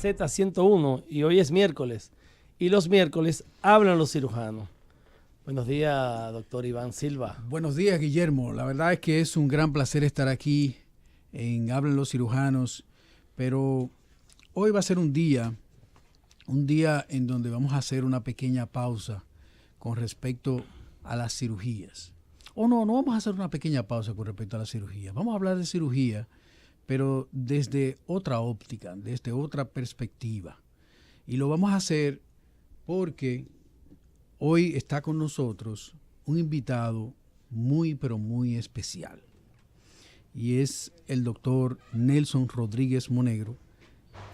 Z101 y hoy es miércoles. Y los miércoles hablan los cirujanos. Buenos días, doctor Iván Silva. Buenos días, Guillermo. La verdad es que es un gran placer estar aquí en Hablan los Cirujanos, pero hoy va a ser un día en donde vamos a hacer una pequeña pausa con respecto a las cirugías. No vamos a hacer una pequeña pausa con respecto a la cirugía. Vamos a hablar de cirugía, pero desde otra óptica, desde otra perspectiva. Y lo vamos a hacer porque hoy está con nosotros un invitado muy, pero muy especial. Y es el doctor Nelson Rodríguez Monegro,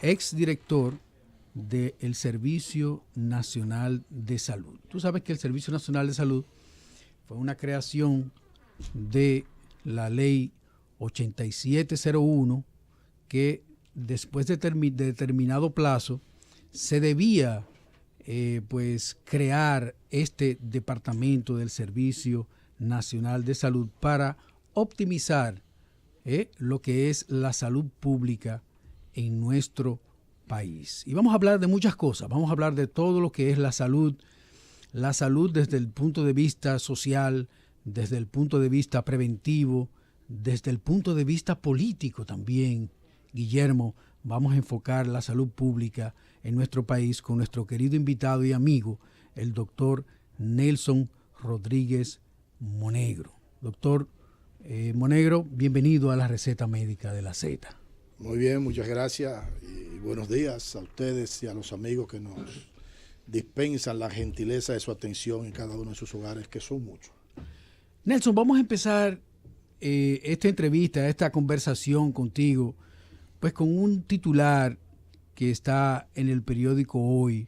exdirector del Servicio Nacional de Salud. Tú sabes que el Servicio Nacional de Salud fue una creación de la ley 8701 que después de determinado plazo se debía crear este departamento del Servicio Nacional de Salud para optimizar lo que es la salud pública en nuestro país. Y vamos a hablar de muchas cosas, vamos a hablar de todo lo que es la salud desde el punto de vista social, desde el punto de vista preventivo, desde el punto de vista político también. Guillermo, vamos a enfocar la salud pública en nuestro país con nuestro querido invitado y amigo, el doctor Nelson Rodríguez Monegro. Doctor Monegro, bienvenido a la Receta Médica de la Z. Muy bien, muchas gracias y buenos días a ustedes y a los amigos que nos dispensan la gentileza de su atención en cada uno de sus hogares, que son muchos. Nelson, vamos a empezar esta entrevista, esta conversación contigo, pues con un titular que está en el periódico hoy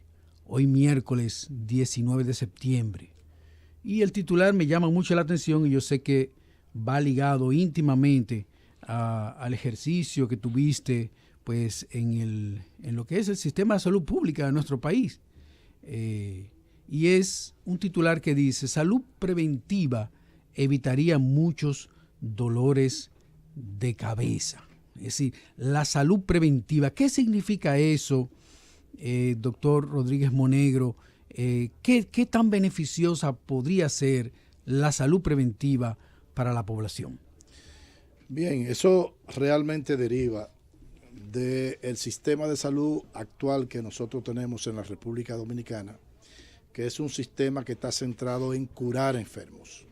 miércoles 19 de septiembre. Y el titular me llama mucho la atención y yo sé que va ligado íntimamente al ejercicio que tuviste pues en lo que es el sistema de salud pública de nuestro país. Y es un titular que dice: salud preventiva evitaría muchos dolores de cabeza. Es decir, la salud preventiva. ¿Qué significa eso, doctor Rodríguez Monegro? ¿Qué tan beneficiosa podría ser la salud preventiva para la población? Bien, eso realmente deriva del sistema de salud actual que nosotros tenemos en la República Dominicana, que es un sistema que está centrado en curar enfermos.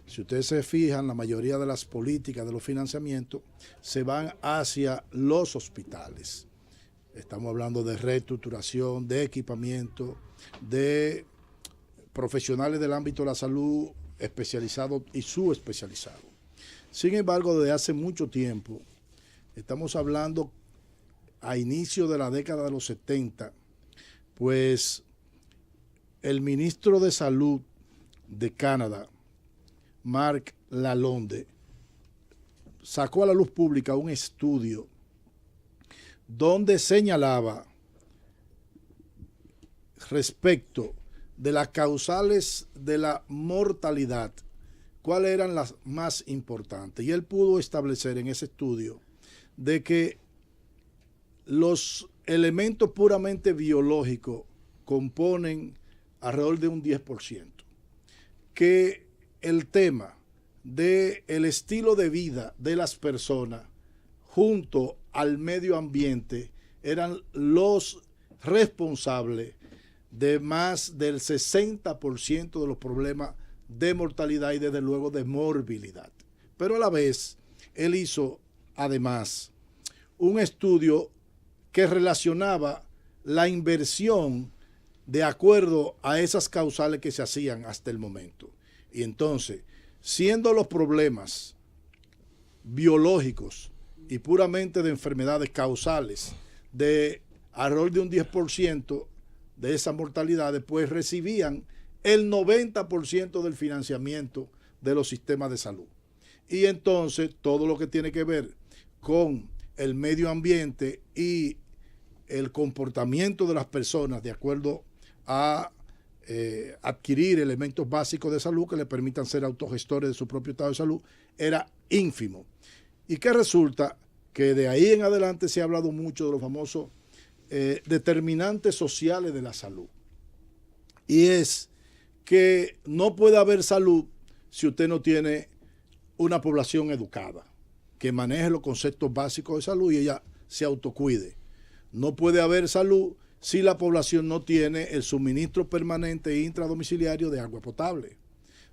Si ustedes se fijan, la mayoría de las políticas de los financiamientos se van hacia los hospitales. Estamos hablando de reestructuración, de equipamiento, de profesionales del ámbito de la salud especializados y subespecializados. Sin embargo, desde hace mucho tiempo, estamos hablando a inicio de la década de los 70, pues el ministro de Salud de Canadá, Marc Lalonde, sacó a la luz pública un estudio donde señalaba respecto de las causales de la mortalidad, cuáles eran las más importantes. Y él pudo establecer en ese estudio de que los elementos puramente biológicos componen alrededor de un 10%, que el tema del estilo de vida de las personas junto al medio ambiente eran los responsables de más del 60% de los problemas de mortalidad y desde luego de morbilidad. Pero a la vez, él hizo además un estudio que relacionaba la inversión de acuerdo a esas causales que se hacían hasta el momento. Y entonces, siendo los problemas biológicos y puramente de enfermedades causales de alrededor de un 10% de esas mortalidades, pues recibían el 90% del financiamiento de los sistemas de salud. Y entonces, todo lo que tiene que ver con el medio ambiente y el comportamiento de las personas de acuerdo a adquirir elementos básicos de salud que le permitan ser autogestores de su propio estado de salud, era ínfimo. Y que resulta que de ahí en adelante se ha hablado mucho de los famosos determinantes sociales de la salud. Y es que no puede haber salud si usted no tiene una población educada, que maneje los conceptos básicos de salud y ella se autocuide. No puede haber salud si la población no tiene el suministro permanente e intradomiciliario de agua potable.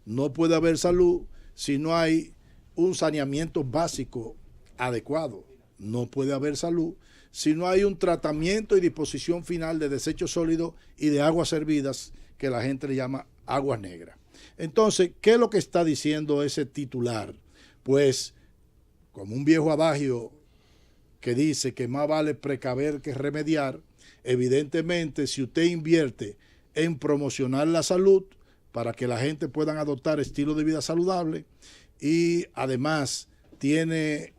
No puede haber salud si no hay un saneamiento básico adecuado. No puede haber salud si no hay un tratamiento y disposición final de desechos sólidos y de aguas servidas, que la gente le llama aguas negras. Entonces, ¿qué es lo que está diciendo ese titular? Pues, como un viejo adagio que dice que más vale precaver que remediar, evidentemente, si usted invierte en promocionar la salud para que la gente pueda adoptar estilos de vida saludable y además tiene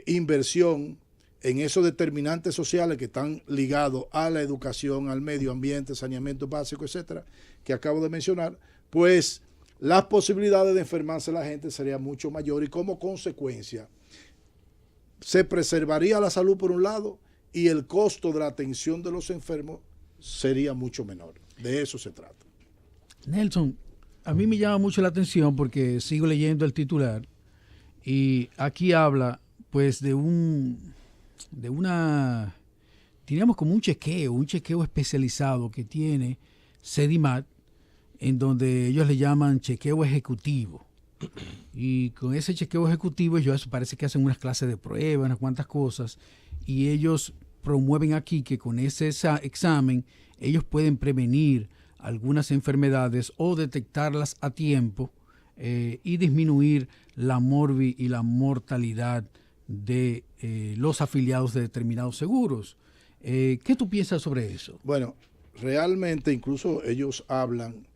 inversión en esos determinantes sociales que están ligados a la educación, al medio ambiente, saneamiento básico, etcétera, que acabo de mencionar, pues las posibilidades de enfermarse la gente serían mucho mayor y como consecuencia se preservaría la salud por un lado y el costo de la atención de los enfermos sería mucho menor. De eso se trata. Nelson, a mí me llama mucho la atención porque sigo leyendo el titular y aquí habla pues diríamos como un chequeo especializado que tiene Sedimat, en donde ellos le llaman chequeo ejecutivo. Y con ese chequeo ejecutivo ellos parece que hacen unas clases de pruebas, unas cuantas cosas, y ellos promueven aquí que con ese examen ellos pueden prevenir algunas enfermedades o detectarlas a tiempo y disminuir la morbi y la mortalidad de los afiliados de determinados seguros. ¿Qué tú piensas sobre eso? Bueno, realmente incluso ellos hablan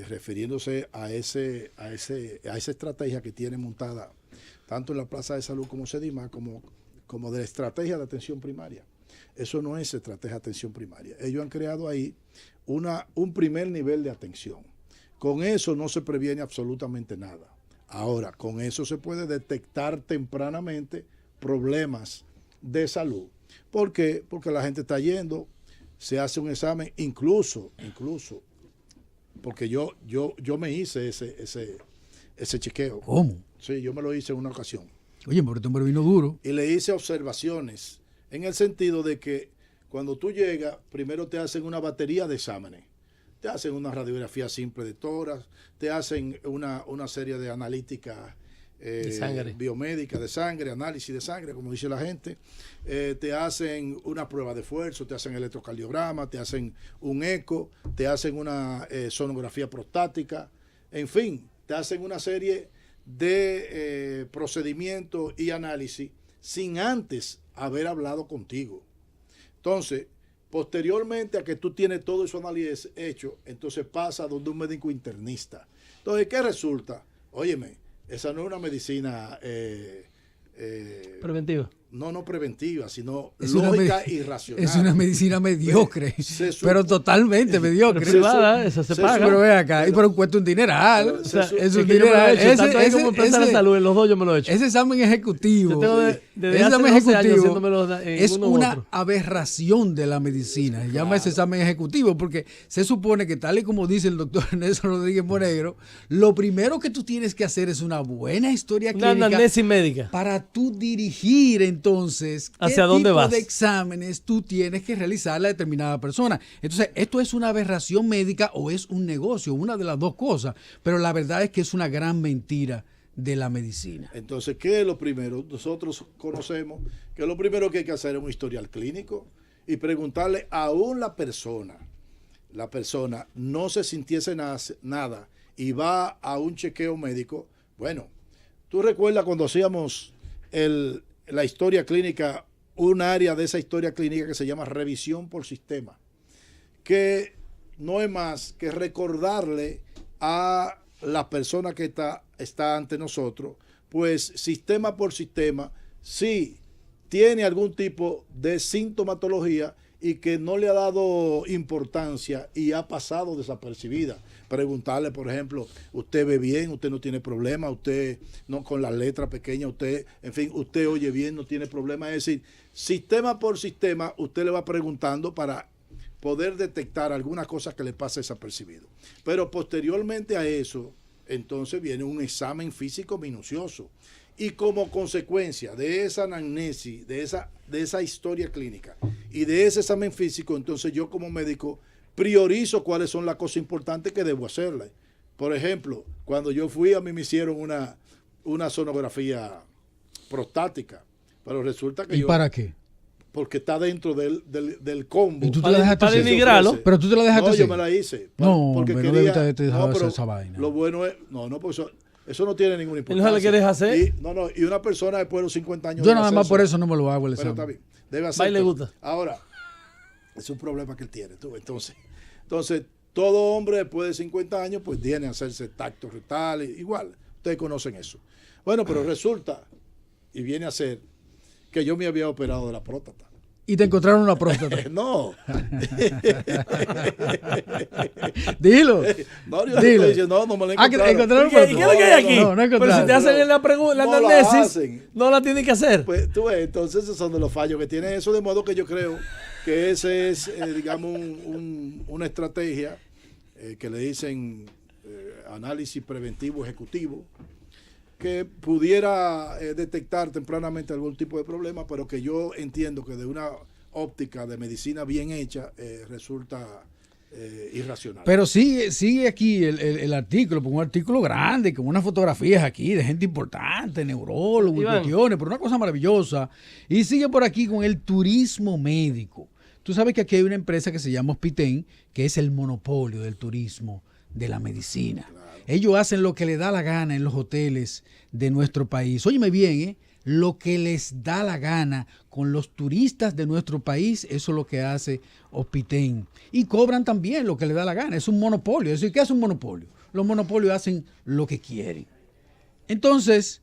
refiriéndose a esa estrategia que tiene montada tanto en la Plaza de Salud como Sedima, como de la estrategia de atención primaria. Eso no es estrategia de atención primaria. Ellos han creado ahí un primer nivel de atención. Con eso no se previene absolutamente nada. Ahora, con eso se puede detectar tempranamente problemas de salud. ¿Por qué? Porque la gente está yendo, se hace un examen, incluso, porque yo me hice ese chequeo. ¿Cómo? Sí, yo me lo hice en una ocasión. Oye, porque este hombre vino duro. Y le hice observaciones en el sentido de que cuando tú llegas, primero te hacen una batería de exámenes. Te hacen una radiografía simple de tórax, te hacen una serie de analíticas biomédicas de sangre, análisis de sangre, como dice la gente. Te hacen una prueba de esfuerzo, te hacen electrocardiograma, te hacen un eco, te hacen una sonografía prostática, en fin, te hacen una serie de procedimientos y análisis sin antes haber hablado contigo. Entonces, posteriormente a que tú tienes todo eso análisis hecho, entonces pasa donde un médico internista. Entonces, ¿qué resulta? Óyeme, esa no es una medicina preventiva. No preventiva, sino lógica y racional. Es una medicina mediocre, pero totalmente mediocre. Pero privada, eso se paga. Pero ve acá, y pero cuesta un dineral. O sea, es un dineral. Tanto ahí como empresa de salud, en los dos yo me lo he hecho. Ese examen ejecutivo, yo tengo desde hace 12 años haciéndomelo es una aberración de la medicina. Se llama ese examen ejecutivo porque se supone que, tal y como dice el doctor Nelson Rodríguez Monegro, lo primero que tú tienes que hacer es una buena historia clínica. Una anamnesis médica. Para tú dirigir entonces hacia dónde vas, de exámenes tú tienes que realizar a la determinada persona. Entonces, ¿esto es una aberración médica o es un negocio? Una de las dos cosas. Pero la verdad es que es una gran mentira de la medicina. Entonces, ¿qué es lo primero? Nosotros conocemos que lo primero que hay que hacer es un historial clínico y preguntarle aún la persona no se sintiese nada y va a un chequeo médico. Bueno, tú recuerdas cuando hacíamos la historia clínica, un área de esa historia clínica que se llama revisión por sistema, que no es más que recordarle a la persona que está ante nosotros, pues sistema por sistema, si tiene algún tipo de sintomatología y que no le ha dado importancia y ha pasado desapercibida. Preguntarle, por ejemplo, usted ve bien, usted no tiene problema, usted no con las letras pequeñas, usted, en fin, usted oye bien, no tiene problema. Es decir, sistema por sistema, usted le va preguntando para poder detectar algunas cosas que le pasa desapercibido. Pero posteriormente a eso, entonces viene un examen físico minucioso. Y como consecuencia de esa anamnesis, de esa historia clínica y de ese examen físico, entonces yo como médico priorizo cuáles son las cosas importantes que debo hacerle. Por ejemplo, cuando yo fui, a mí me hicieron una sonografía prostática, pero resulta que ¿Y para qué? Porque está dentro del combo. ¿Y tú te la dejaste para hacer? denigrarlo. Pero tú te la dejaste No, hacer. yo me la hice. No, porque hombre, no quería, debiste haberte dejado hacer pero esa vaina. Lo bueno es, porque eso no tiene ninguna ¿Y importancia. no se le quieres hacer? Y una persona después de los 50 años. Yo nada más por eso no me lo hago el Pero examen. está bien, debe Va hacerlo. y le gusta. Ahora, es un problema que él tiene. Entonces, todo hombre después de 50 años, pues viene a hacerse tacto rectal, igual. Ustedes conocen eso. Bueno, pero resulta, y viene a ser, que yo me había operado de la próstata. Y te encontraron una próstata. No. Dilo. No, yo Dilo. estoy diciendo, no me la Que encontraron. encontraron ¿Y qué es lo que hay aquí? No, no Pero si encontraron. te hacen la pregunta, la No la anamnesis, hacen. no la tienen que hacer. Pues tú ves, entonces esos son de los fallos que tiene eso, de modo que yo creo que ese es, digamos, una estrategia que le dicen análisis preventivo ejecutivo, que pudiera detectar tempranamente algún tipo de problema, pero que yo entiendo que de una óptica de medicina bien hecha resulta irracional. Pero sigue aquí el artículo, porque un artículo grande, con unas fotografías aquí de gente importante, neurólogos, Iván. cuestiones, pero una cosa maravillosa. Y sigue por aquí con el turismo médico. Tú sabes que aquí hay una empresa que se llama Hospiten, que es el monopolio del turismo, de la medicina. Claro. Ellos hacen lo que les da la gana en los hoteles de nuestro país. Óyeme bien, lo que les da la gana con los turistas de nuestro país, eso es lo que hace Hospiten. Y cobran también lo que les da la gana. Es un monopolio. Es decir, ¿qué es un monopolio? Los monopolios hacen lo que quieren. Entonces,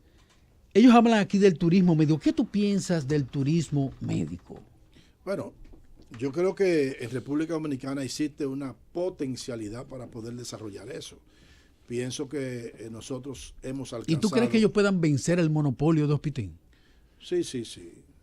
ellos hablan aquí del turismo médico. ¿Qué tú piensas del turismo médico? Bueno, yo creo que en República Dominicana existe una potencialidad para poder desarrollar eso. Pienso que nosotros hemos alcanzado... ¿Y tú crees que ellos puedan vencer el monopolio de Hospiten? Sí,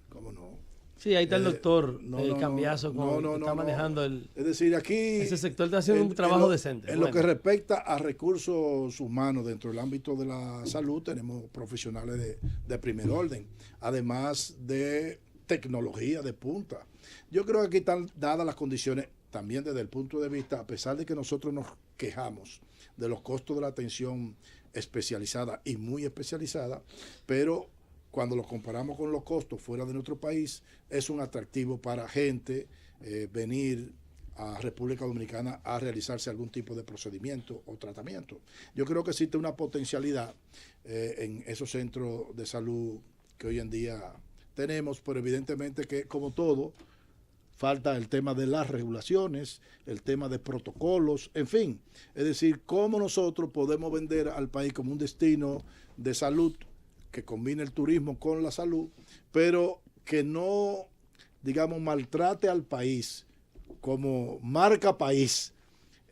cómo no. Sí, ahí está el doctor Cambiaso está manejando es decir, aquí ese sector, está haciendo un trabajo decente. En lo que respecta a recursos humanos dentro del ámbito de la salud, tenemos profesionales de primer orden, además de tecnología de punta. Yo creo que aquí están dadas las condiciones también desde el punto de vista, a pesar de que nosotros nos quejamos de los costos de la atención especializada y muy especializada, pero cuando lo comparamos con los costos fuera de nuestro país, es un atractivo para gente venir a República Dominicana a realizarse algún tipo de procedimiento o tratamiento. Yo creo que existe una potencialidad en esos centros de salud que hoy en día tenemos, pero evidentemente que, como todo, falta el tema de las regulaciones, el tema de protocolos, en fin. Es decir, cómo nosotros podemos vender al país como un destino de salud que combine el turismo con la salud, pero que no, digamos, maltrate al país como marca país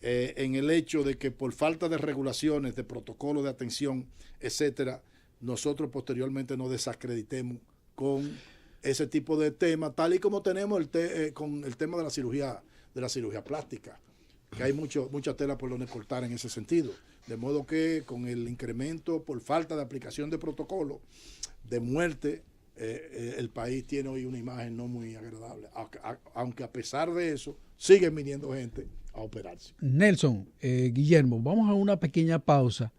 en el hecho de que por falta de regulaciones, de protocolos de atención, etcétera, nosotros posteriormente nos desacreditemos con ese tipo de temas, tal y como tenemos con el tema de la cirugía plástica, que hay mucha tela por donde cortar en ese sentido. De modo que con el incremento por falta de aplicación de protocolo de muerte, el país tiene hoy una imagen no muy agradable, aunque a pesar de eso siguen viniendo gente a operarse. Nelson, Guillermo, vamos a una pequeña pausa,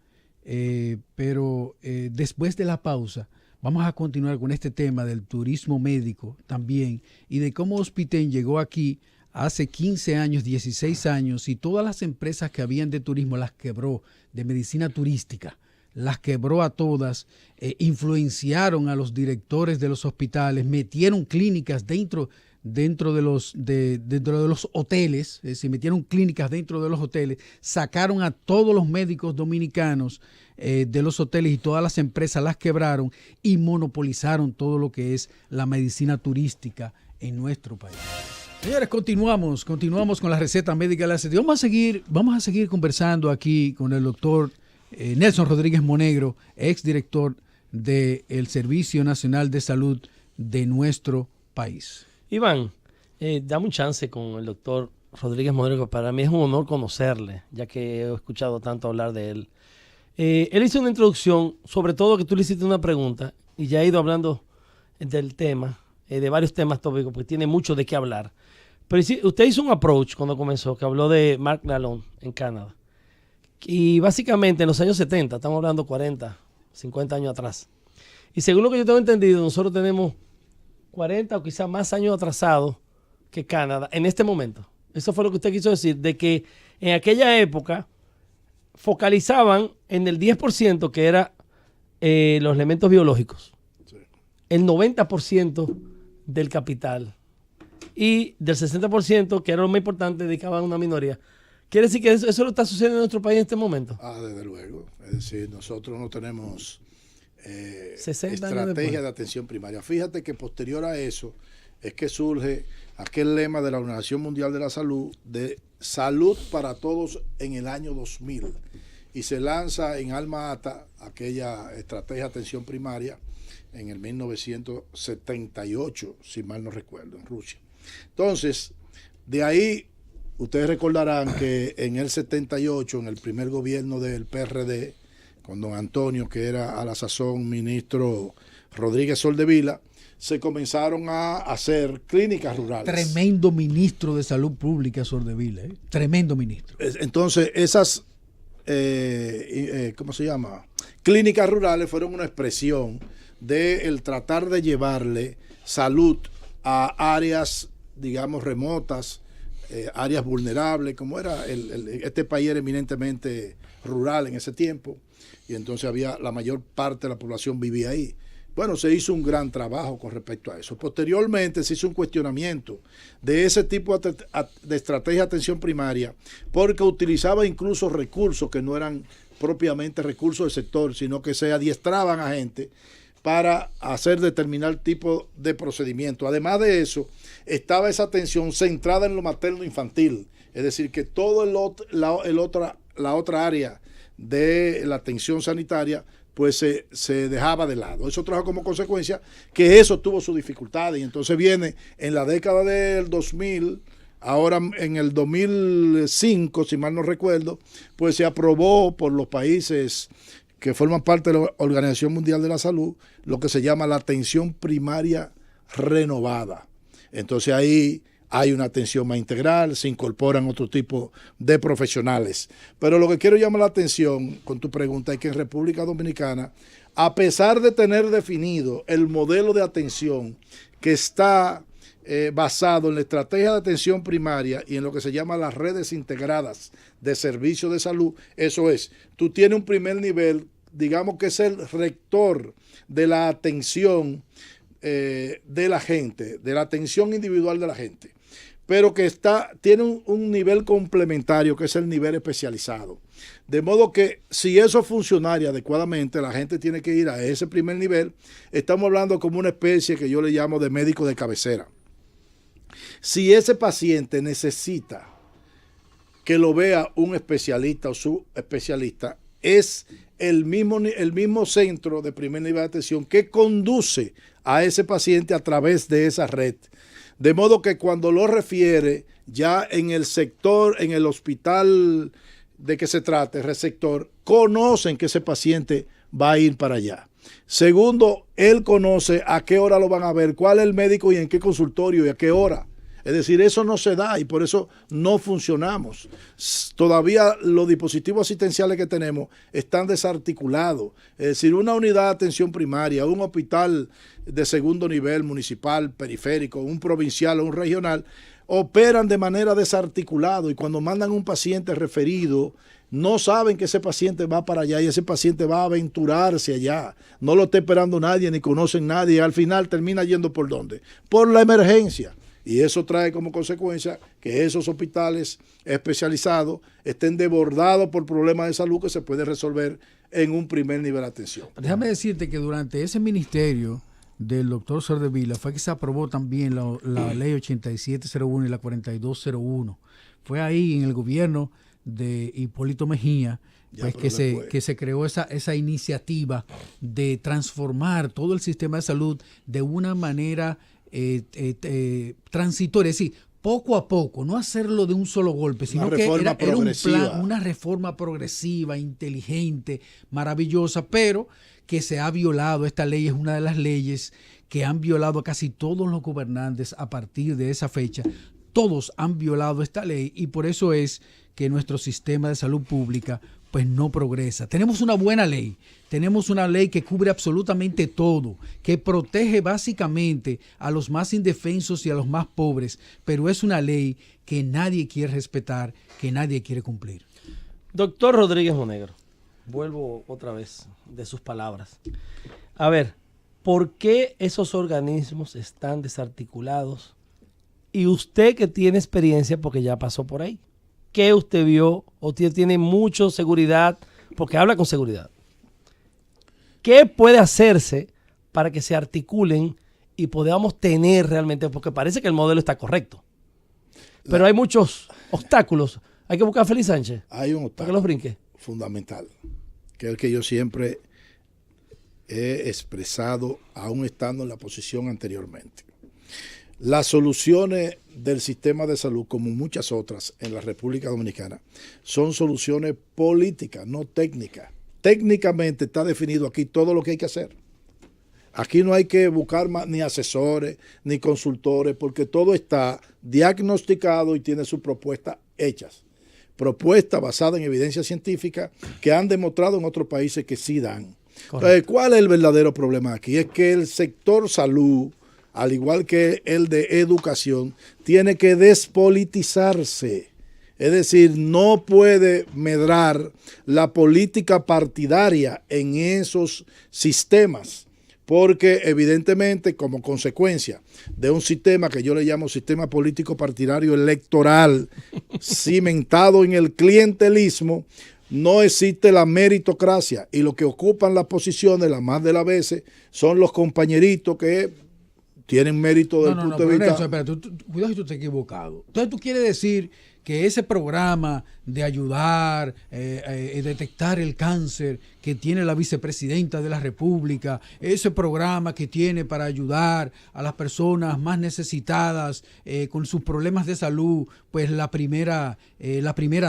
pero después de la pausa vamos a continuar con este tema del turismo médico también y de cómo Hospiten llegó aquí hace 15 años, 16 años y todas las empresas que habían de turismo las quebró, de medicina turística, las quebró a todas, influenciaron a los directores de los hospitales, metieron clínicas dentro de los hoteles, es decir, metieron clínicas dentro de los hoteles, sacaron a todos los médicos dominicanos de los hoteles y todas las empresas las quebraron y monopolizaron todo lo que es la medicina turística en nuestro país. Señores, continuamos con la receta médica de la CETI. Vamos a seguir conversando aquí con el doctor Nelson Rodríguez Monegro, exdirector del Servicio Nacional de Salud de nuestro país. Iván, dame un chance con el doctor Rodríguez Monegro. Para mí es un honor conocerle, ya que he escuchado tanto hablar de él. Él hizo una introducción, sobre todo que tú le hiciste una pregunta, y ya he ido hablando del tema, de varios temas tópicos, porque tiene mucho de qué hablar. Pero usted hizo un approach cuando comenzó, que habló de Mark Lalonde en Canadá. Y básicamente en los años 70, estamos hablando 40, 50 años atrás. Y según lo que yo tengo entendido, nosotros tenemos 40 o quizás más años atrasados que Canadá en este momento. Eso fue lo que usted quiso decir, de que en aquella época focalizaban en el 10% que era los elementos biológicos. Sí. El 90% del capital. Y del 60%, que era lo más importante, dedicaban a una minoría. ¿Quiere decir que eso lo está sucediendo en nuestro país en este momento? Desde luego. Es decir, nosotros no tenemos 60 estrategia de atención primaria. Fíjate que posterior a eso es que surge aquel lema de la Organización Mundial de la Salud, de salud para todos en el año 2000. Y se lanza en Alma Ata aquella estrategia de atención primaria en el 1978, si mal no recuerdo, en Rusia. Entonces, de ahí, ustedes recordarán que en el 78, en el primer gobierno del PRD, con don Antonio, que era a la sazón ministro Rodríguez Soldevila, se comenzaron a hacer clínicas rurales. Tremendo ministro de Salud Pública, Soldevila, ¿eh? Tremendo ministro. Entonces, esas, ¿cómo se llama? Clínicas rurales fueron una expresión del tratar de llevarle salud a áreas, digamos, remotas, áreas vulnerables, como era este país era eminentemente rural en ese tiempo, y entonces la mayor parte de la población vivía ahí. Bueno, se hizo un gran trabajo con respecto a eso. Posteriormente se hizo un cuestionamiento de ese tipo de estrategia de atención primaria, porque utilizaba incluso recursos que no eran propiamente recursos del sector, sino que se adiestraban a gente para hacer determinado tipo de procedimiento. Además de eso, estaba esa atención centrada en lo materno-infantil, es decir, que todo la otra área de la atención sanitaria pues se dejaba de lado. Eso trajo como consecuencia que eso tuvo sus dificultades, y entonces viene en la década del 2000, ahora en el 2005, si mal no recuerdo, pues se aprobó por los países que forman parte de la Organización Mundial de la Salud, lo que se llama la atención primaria renovada. Entonces ahí hay una atención más integral, se incorporan otro tipo de profesionales. Pero lo que quiero llamar la atención con tu pregunta es que en República Dominicana, a pesar de tener definido el modelo de atención que está basado en la estrategia de atención primaria y en lo que se llama las redes integradas de servicios de salud, eso es, tú tienes un primer nivel, digamos que es el rector de la atención de la gente, de la atención individual de la gente, pero que tiene un nivel complementario que es el nivel especializado. De modo que si eso funcionaría adecuadamente, la gente tiene que ir a ese primer nivel. Estamos hablando como una especie que yo le llamo de médico de cabecera. Si ese paciente necesita que lo vea un especialista o su especialista, es el mismo centro de primer nivel de atención que conduce a ese paciente a través de esa red. De modo que cuando lo refiere ya en el sector, en el hospital de que se trate, receptor, conocen que ese paciente va a ir para allá. Segundo, él conoce a qué hora lo van a ver, cuál es el médico y en qué consultorio y a qué hora. Es decir, eso no se da y por eso no funcionamos. Todavía los dispositivos asistenciales que tenemos están desarticulados. Es decir, una unidad de atención primaria, un hospital de segundo nivel municipal, periférico, un provincial o un regional, operan de manera desarticulada y cuando mandan un paciente referido, no saben que ese paciente va para allá y ese paciente va a aventurarse allá. No lo está esperando nadie ni conocen nadie y al final termina yendo ¿por dónde? Por la emergencia. Y eso trae como consecuencia que esos hospitales especializados estén desbordados por problemas de salud que se pueden resolver en un primer nivel de atención. Déjame decirte que durante ese ministerio del doctor Soldevila fue que se aprobó también la ley 8701 y la 4201. Fue ahí en el gobierno de Hipólito Mejía pues que se creó esa iniciativa de transformar todo el sistema de salud de una manera transitoria, es decir, poco a poco, no hacerlo de un solo golpe, sino que era un plan, una reforma progresiva, inteligente, maravillosa, pero que se ha violado. Esta ley es una de las leyes que han violado a casi todos los gobernantes a partir de esa fecha. Todos han violado esta ley y por eso es que nuestro sistema de salud pública pues no progresa. Tenemos una buena ley, tenemos una ley que cubre absolutamente todo, que protege básicamente a los más indefensos y a los más pobres, pero es una ley que nadie quiere respetar, que nadie quiere cumplir. Doctor Rodríguez Monegro, vuelvo otra vez de sus palabras. A ver, ¿por qué esos organismos están desarticulados? Y usted que tiene experiencia, porque ya pasó por ahí, ¿qué usted vio? Usted tiene mucha seguridad, porque habla con seguridad. ¿Qué puede hacerse para que se articulen y podamos tener realmente, porque parece que el modelo está correcto, pero hay muchos obstáculos? Hay que buscar a Félix Sánchez. Hay un para obstáculo que los brinque. Fundamental, que es el que yo siempre he expresado, aún estando en la posición anteriormente. Las soluciones del sistema de salud, como muchas otras en la República Dominicana, son soluciones políticas, no técnicas. Técnicamente está definido aquí todo lo que hay que hacer. Aquí no hay que buscar más, ni asesores, ni consultores, porque todo está diagnosticado y tiene sus propuestas hechas. Propuestas basadas en evidencia científica que han demostrado en otros países que sí dan. Entonces, ¿cuál es el verdadero problema aquí? Es que el sector salud, al igual que el de educación, tiene que despolitizarse. Es decir, no puede medrar la política partidaria en esos sistemas, porque evidentemente como consecuencia de un sistema que yo le llamo sistema político partidario electoral, cimentado en el clientelismo, no existe la meritocracia y lo que ocupan las posiciones, la más de las veces, son los compañeritos que tienen mérito del punto de vista. Espera, cuidado si tú estás equivocado. Entonces tú quieres decir que ese programa de ayudar, detectar el cáncer que tiene la vicepresidenta de la República, ese programa que tiene para ayudar a las personas más necesitadas con sus problemas de salud, pues la primera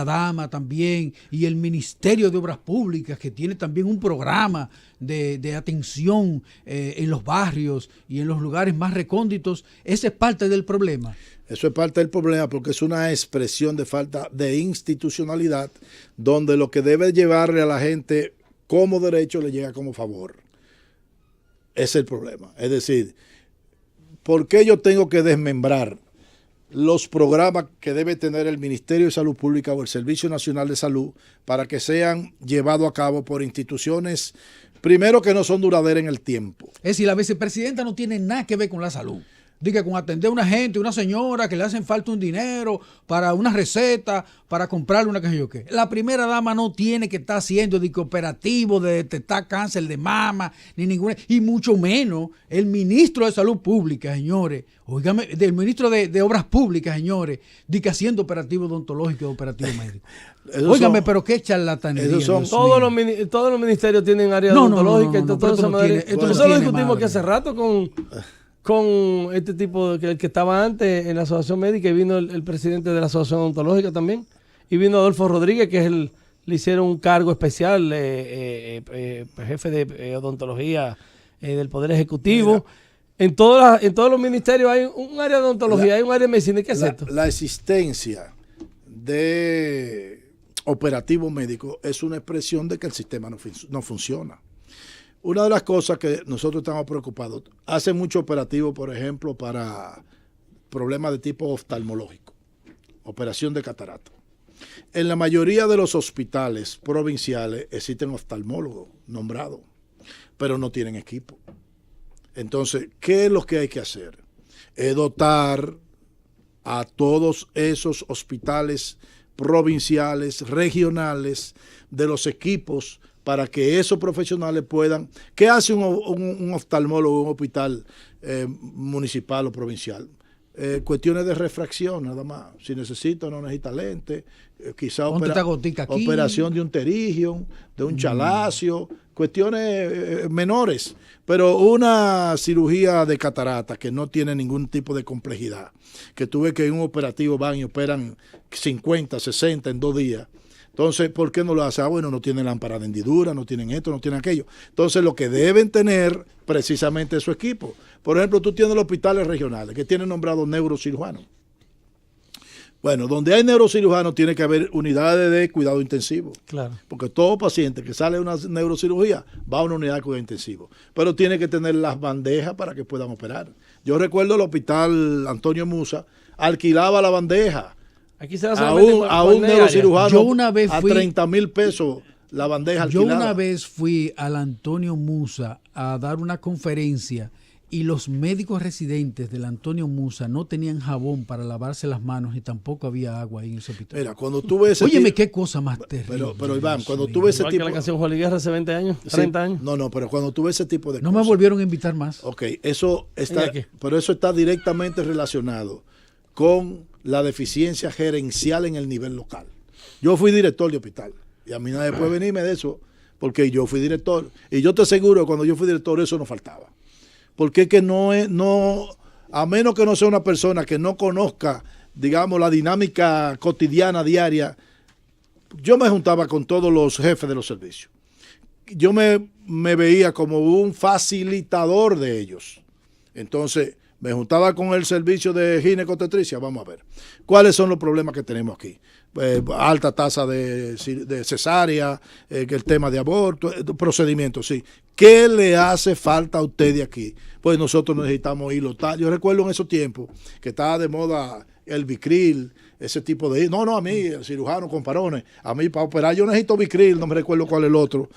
dama también, y el Ministerio de Obras Públicas que tiene también un programa de atención en los barrios y en los lugares más recónditos, ese es parte del problema. Eso es parte del problema porque es una expresión de falta de institucionalidad donde lo que debe llevarle a la gente como derecho le llega como favor. Ese es el problema. Es decir, ¿por qué yo tengo que desmembrar los programas que debe tener el Ministerio de Salud Pública o el Servicio Nacional de Salud para que sean llevados a cabo por instituciones, primero, que no son duraderas en el tiempo? Es decir, la vicepresidenta no tiene nada que ver con la salud. Diga, con atender a una gente, una señora que le hacen falta un dinero para una receta, para comprarle una que yo qué. La primera dama no tiene que estar haciendo de operativo de detectar cáncer de mama, ni ninguna, y mucho menos el ministro de Salud Pública, señores, óigame, del ministro de Obras Públicas, señores, diga haciendo operativo odontológico y operativo médico. Óigame, pero qué charlatanería. Todos los ministerios tienen área odontológica. Eso lo discutimos aquí hace rato con este tipo, el que estaba antes en la Asociación Médica, y vino el presidente de la Asociación Odontológica también, y vino Adolfo Rodríguez, que le hicieron un cargo especial, jefe de odontología del Poder Ejecutivo. En todos los ministerios hay un área de odontología, hay un área de medicina. ¿Qué es esto? La existencia de operativo médico es una expresión de que el sistema no funciona. Una de las cosas que nosotros estamos preocupados, hace mucho operativo, por ejemplo, para problemas de tipo oftalmológico, operación de catarata. En la mayoría de los hospitales provinciales existen oftalmólogos nombrados, pero no tienen equipo. Entonces, ¿qué es lo que hay que hacer? Es dotar a todos esos hospitales provinciales, regionales, de los equipos para que esos profesionales puedan... ¿Qué hace un oftalmólogo en un hospital municipal o provincial? Cuestiones de refracción nada más. Si necesita o no necesita lente, quizá operación de un pterygium, de un chalacio, cuestiones menores. Pero una cirugía de catarata que no tiene ningún tipo de complejidad, que tú ves que en un operativo van y operan 50, 60 en 2 días. Entonces, ¿por qué no lo hace? Bueno, no tienen lámpara de hendidura, no tienen esto, no tienen aquello. Entonces, lo que deben tener precisamente es su equipo. Por ejemplo, tú tienes los hospitales regionales que tienen nombrados neurocirujanos. Bueno, donde hay neurocirujanos tiene que haber unidades de cuidado intensivo. Claro. Porque todo paciente que sale de una neurocirugía va a una unidad de cuidado intensivo. Pero tiene que tener las bandejas para que puedan operar. Yo recuerdo el hospital Antonio Musa alquilaba la bandeja. Aquí se a un neurocirujano yo una vez fui, a 30,000 pesos la bandeja alquilada. Yo una vez fui al Antonio Musa a dar una conferencia y los médicos residentes del Antonio Musa no tenían jabón para lavarse las manos y tampoco había agua ahí en ese hospital. Mira, cuando tú ves... Óyeme, qué cosa más terrible. Pero Iván, cuando tú ves ese tipo... que la canción Juan Luis Guerra hace 20 años, 30 años. No, pero cuando tú ves ese tipo de no cosas... me volvieron a invitar más. Ok, eso está... Pero eso está directamente relacionado con la deficiencia gerencial en el nivel local. Yo fui director de hospital y a mí nadie puede venirme de eso porque yo fui director. Y yo te aseguro que cuando yo fui director eso no faltaba. Porque es que a menos que no sea una persona que no conozca, digamos, la dinámica cotidiana, diaria, yo me juntaba con todos los jefes de los servicios. Yo me veía como un facilitador de ellos. Entonces, me juntaba con el servicio de ginecotetricia, vamos a ver. ¿Cuáles son los problemas que tenemos aquí? Alta tasa de cesárea, que el tema de aborto, procedimientos, sí. ¿Qué le hace falta a usted de aquí? Pues nosotros necesitamos hilo tal. Yo recuerdo en esos tiempos que estaba de moda el Vicril, ese tipo de... No, a mí, el cirujano con parones, a mí para operar yo necesito Vicril, no me recuerdo cuál es el otro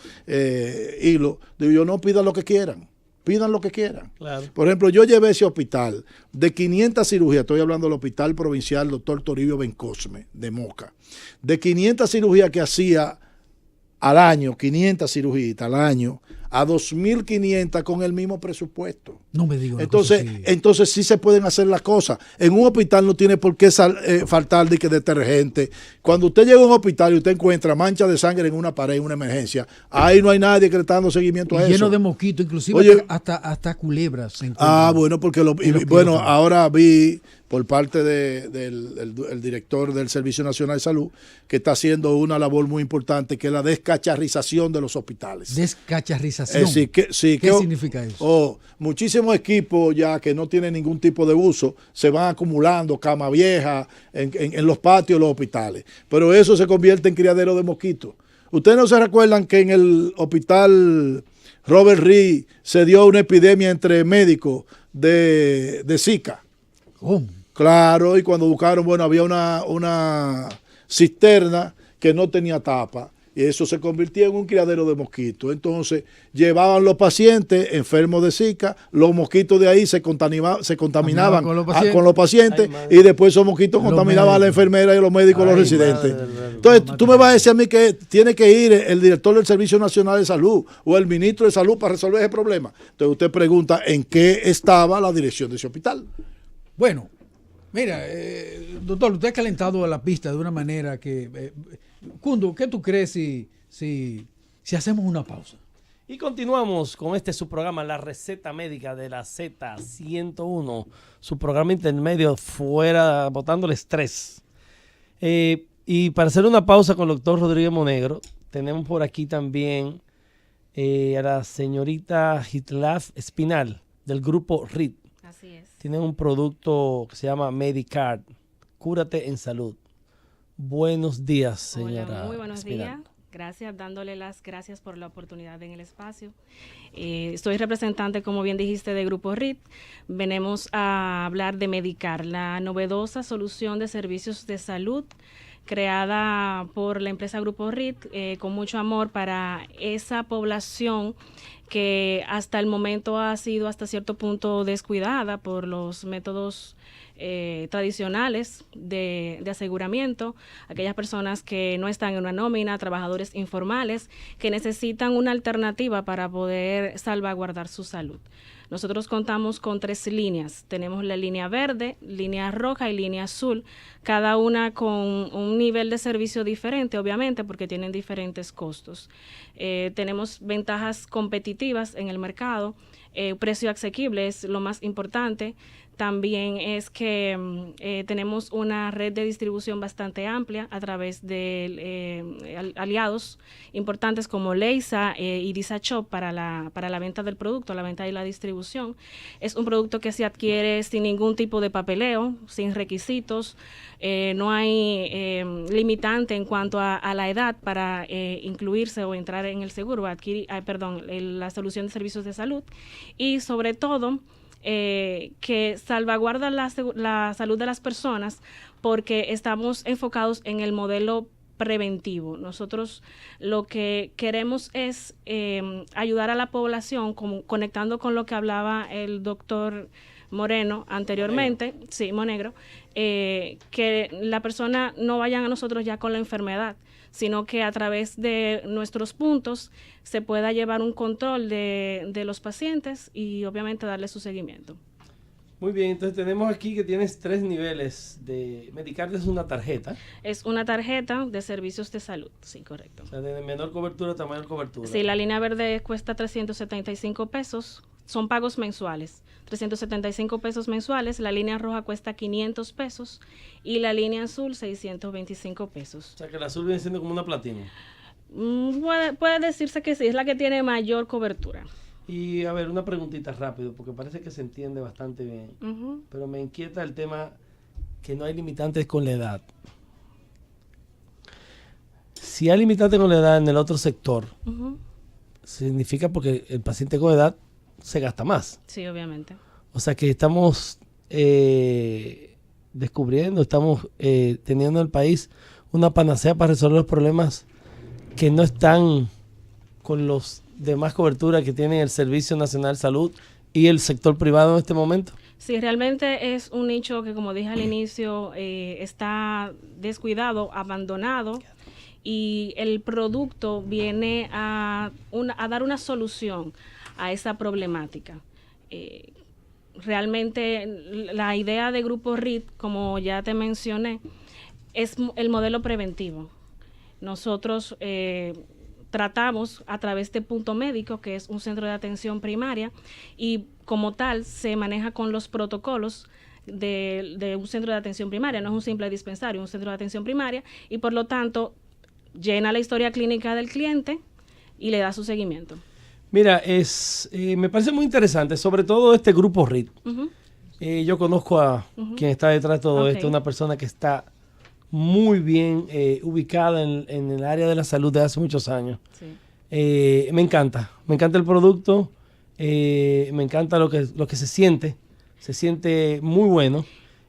hilo. Digo, yo no pidan lo que quieran. Pidan lo que quieran. Claro. Por ejemplo, yo llevé ese hospital de 500 cirugías, estoy hablando del Hospital Provincial Dr. Toribio Bencosme de Moca, de 500 cirugías que hacía al año, 500 cirugías al año, a 2.500 con el mismo presupuesto. No me digas. Entonces sí se pueden hacer las cosas. En un hospital no tiene por qué faltar de detergente. Cuando usted llega a un hospital y usted encuentra mancha de sangre en una pared, en una emergencia, ahí no hay nadie que le está dando seguimiento a eso. Lleno de mosquitos, inclusive hasta culebras. Bueno, porque ahora vi por parte del director del Servicio Nacional de Salud que está haciendo una labor muy importante, que es la descacharrización de los hospitales. Descacharrización. ¿Qué significa eso? Muchísimos equipos ya que no tienen ningún tipo de uso se van acumulando, cama vieja, en los patios de los hospitales. Pero eso se convierte en criadero de mosquitos. ¿Ustedes no se recuerdan que en el hospital Robert Reed se dio una epidemia entre médicos de Zika? ¿Cómo? Claro, y cuando buscaron, había una cisterna que no tenía tapa. Y eso se convirtió en un criadero de mosquitos. Entonces, llevaban los pacientes enfermos de Zika, los mosquitos de ahí se contaminaban con los pacientes y después esos mosquitos contaminaban a la enfermera y a los médicos, los residentes. Entonces, tú me vas a decir a mí que tiene que ir el director del Servicio Nacional de Salud o el ministro de Salud para resolver ese problema. Entonces, usted pregunta en qué estaba la dirección de ese hospital. Bueno, mira, doctor, usted ha calentado a la pista de una manera que... Cundo, ¿qué tú crees si hacemos una pausa? Y continuamos con su programa, La Receta Médica de la Z101, su programa intermedio fuera, botando el estrés. Y para hacer una pausa con el doctor Rodríguez Monegro, tenemos por aquí también a la señorita Hitlaf Espinal, del grupo RIT. Así es. Tienen un producto que se llama Medicard, Cúrate en Salud. Buenos días, señora. Hola, muy buenos Espinal. días. Gracias, dándole las gracias por la oportunidad en el espacio. Soy representante, como bien dijiste, de Grupo RIT. Venimos a hablar de Medicard, la novedosa solución de servicios de salud creada por la empresa Grupo RIT con mucho amor para esa población que hasta el momento ha sido hasta cierto punto descuidada por los métodos tradicionales de aseguramiento, aquellas personas que no están en una nómina, trabajadores informales, que necesitan una alternativa para poder salvaguardar su salud. Nosotros contamos con 3 líneas. Tenemos la línea verde, línea roja y línea azul, cada una con un nivel de servicio diferente, obviamente, porque tienen diferentes costos. Tenemos ventajas competitivas en el mercado, precio asequible es lo más importante. También es que tenemos una red de distribución bastante amplia a través de aliados importantes como Leisa y Disashop para la venta del producto, la venta y la distribución. Es un producto que se adquiere sin ningún tipo de papeleo, sin requisitos. No hay limitante en cuanto a la edad para incluirse o entrar en el seguro, la solución de servicios de salud. Y sobre todo, que salvaguarda la salud de las personas porque estamos enfocados en el modelo preventivo. Nosotros lo que queremos es ayudar a la población, conectando con lo que hablaba el doctor Moreno anteriormente, sí, Monegro, que la persona no vayan a nosotros ya con la enfermedad, sino que a través de nuestros puntos se pueda llevar un control de los pacientes y obviamente darle su seguimiento. Muy bien, entonces tenemos aquí que tienes 3 niveles de Medicarte. Es una tarjeta. Es una tarjeta de servicios de salud, sí, correcto. O sea, de menor cobertura a mayor cobertura. Sí, la línea verde cuesta 375 pesos, son pagos mensuales. 375 pesos mensuales, la línea roja cuesta 500 pesos y la línea azul 625 pesos. O sea que la azul viene siendo como una platino. Puede decirse que sí, es la que tiene mayor cobertura. Y a ver, una preguntita rápido, porque parece que se entiende bastante bien, pero me inquieta el tema que no hay limitantes con la edad. Si hay limitantes con la edad en el otro sector, significa porque el paciente con edad se gasta más. Sí, obviamente. O sea que estamos descubriendo, estamos teniendo en el país una panacea para resolver los problemas que no están con los demás coberturas que tienen el Servicio Nacional de Salud y el sector privado en este momento. Sí, realmente es un nicho que, como dije al inicio, está descuidado, abandonado, y el producto viene a dar una solución a esa problemática. Realmente la idea de Grupo RIT, como ya te mencioné, es el modelo preventivo. Nosotros tratamos a través de Punto Médico, que es un centro de atención primaria, y como tal se maneja con los protocolos de un centro de atención primaria. No es un simple dispensario, es un centro de atención primaria, y por lo tanto llena la historia clínica del cliente y le da su seguimiento. Mira, me parece muy interesante, sobre todo este Grupo RIT. Yo conozco a quien está detrás de todo esto, una persona que está muy bien ubicada en el área de la salud desde hace muchos años. Sí. Me encanta el producto, me encanta lo que se siente muy bueno.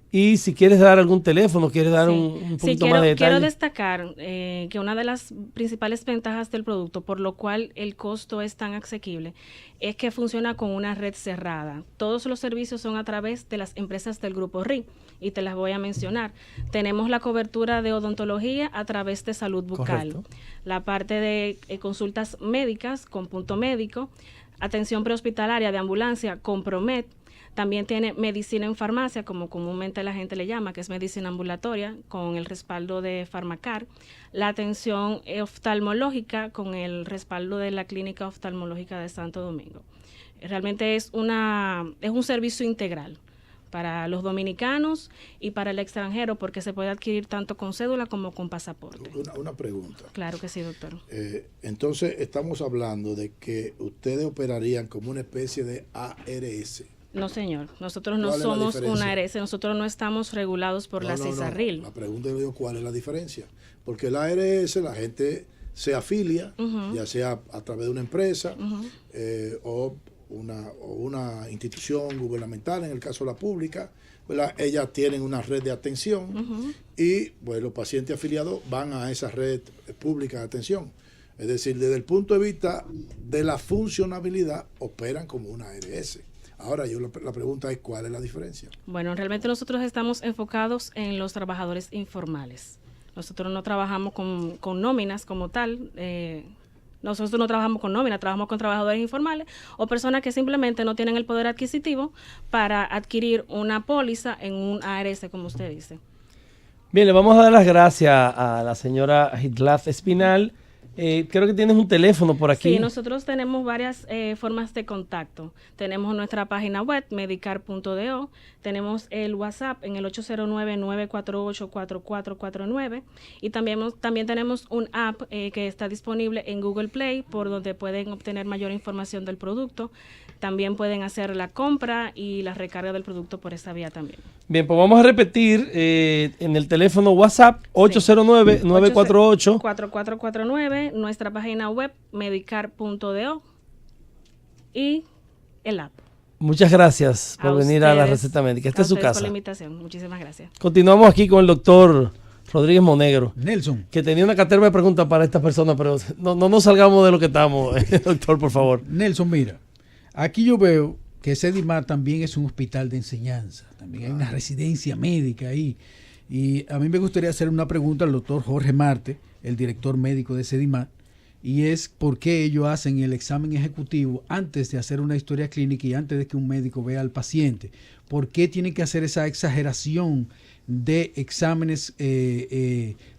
Y si quieres dar algún teléfono, quieres dar un poquito más de detalle. Quiero destacar que una de las principales ventajas del producto, por lo cual el costo es tan asequible, es que funciona con una red cerrada. Todos los servicios son a través de las empresas del Grupo RI, y te las voy a mencionar. Tenemos la cobertura de odontología a través de Salud Bucal. Correcto. La parte de consultas médicas con Punto Médico, atención prehospitalaria de ambulancia con Promed. También tiene medicina en farmacia, como comúnmente la gente le llama, que es medicina ambulatoria, con el respaldo de Farmacar. La atención oftalmológica, con el respaldo de la Clínica Oftalmológica de Santo Domingo. Realmente es un servicio integral para los dominicanos y para el extranjero, porque se puede adquirir tanto con cédula como con pasaporte. Una pregunta. Claro que sí, doctor. Entonces, estamos hablando de que ustedes operarían como una especie de ARS. No, señor. Nosotros no somos una ARS. Nosotros no estamos regulados por la CISARRIL. La pregunta es cuál es la diferencia. Porque la ARS, la gente se afilia, ya sea a través de una empresa o una institución gubernamental, en el caso de la pública, ¿verdad? Ellas tienen una red de atención y pues, los pacientes afiliados van a esa red pública de atención. Es decir, desde el punto de vista de la funcionabilidad, operan como una ARS. Ahora, la pregunta es, ¿cuál es la diferencia? Bueno, realmente nosotros estamos enfocados en los trabajadores informales. Nosotros no trabajamos con nóminas como tal. Nosotros no trabajamos con nómina, trabajamos con trabajadores informales o personas que simplemente no tienen el poder adquisitivo para adquirir una póliza en un ARS, como usted dice. Bien, le vamos a dar las gracias a la señora Hitlaf Espinal. Creo que tienes un teléfono por aquí. Sí, nosotros tenemos varias formas de contacto. Tenemos nuestra página web, medicar.do. Tenemos el WhatsApp en el 809-948-4449. Y también tenemos un app que está disponible en Google Play, por donde pueden obtener mayor información del producto. También pueden hacer la compra y la recarga del producto por esa vía también. Bien, pues vamos a repetir en el teléfono WhatsApp 809-948. 4449, nuestra página web medicar.do y el app. Muchas gracias por venir a la ustedes, receta médica. Esta es su ustedes casa. por la invitación. Muchísimas gracias. Continuamos aquí con el doctor Rodríguez Monegro, Nelson. que tenía una caterva de preguntas para estas personas, pero no nos salgamos de lo que estamos, doctor, por favor. Nelson, mira, aquí yo veo que Sedimar también es un hospital de enseñanza, también hay una residencia médica ahí. Y a mí me gustaría hacer una pregunta al doctor Jorge Marte, el director médico de Sedimar, y es por qué ellos hacen el examen ejecutivo antes de hacer una historia clínica y antes de que un médico vea al paciente. ¿Por qué tienen que hacer esa exageración de exámenes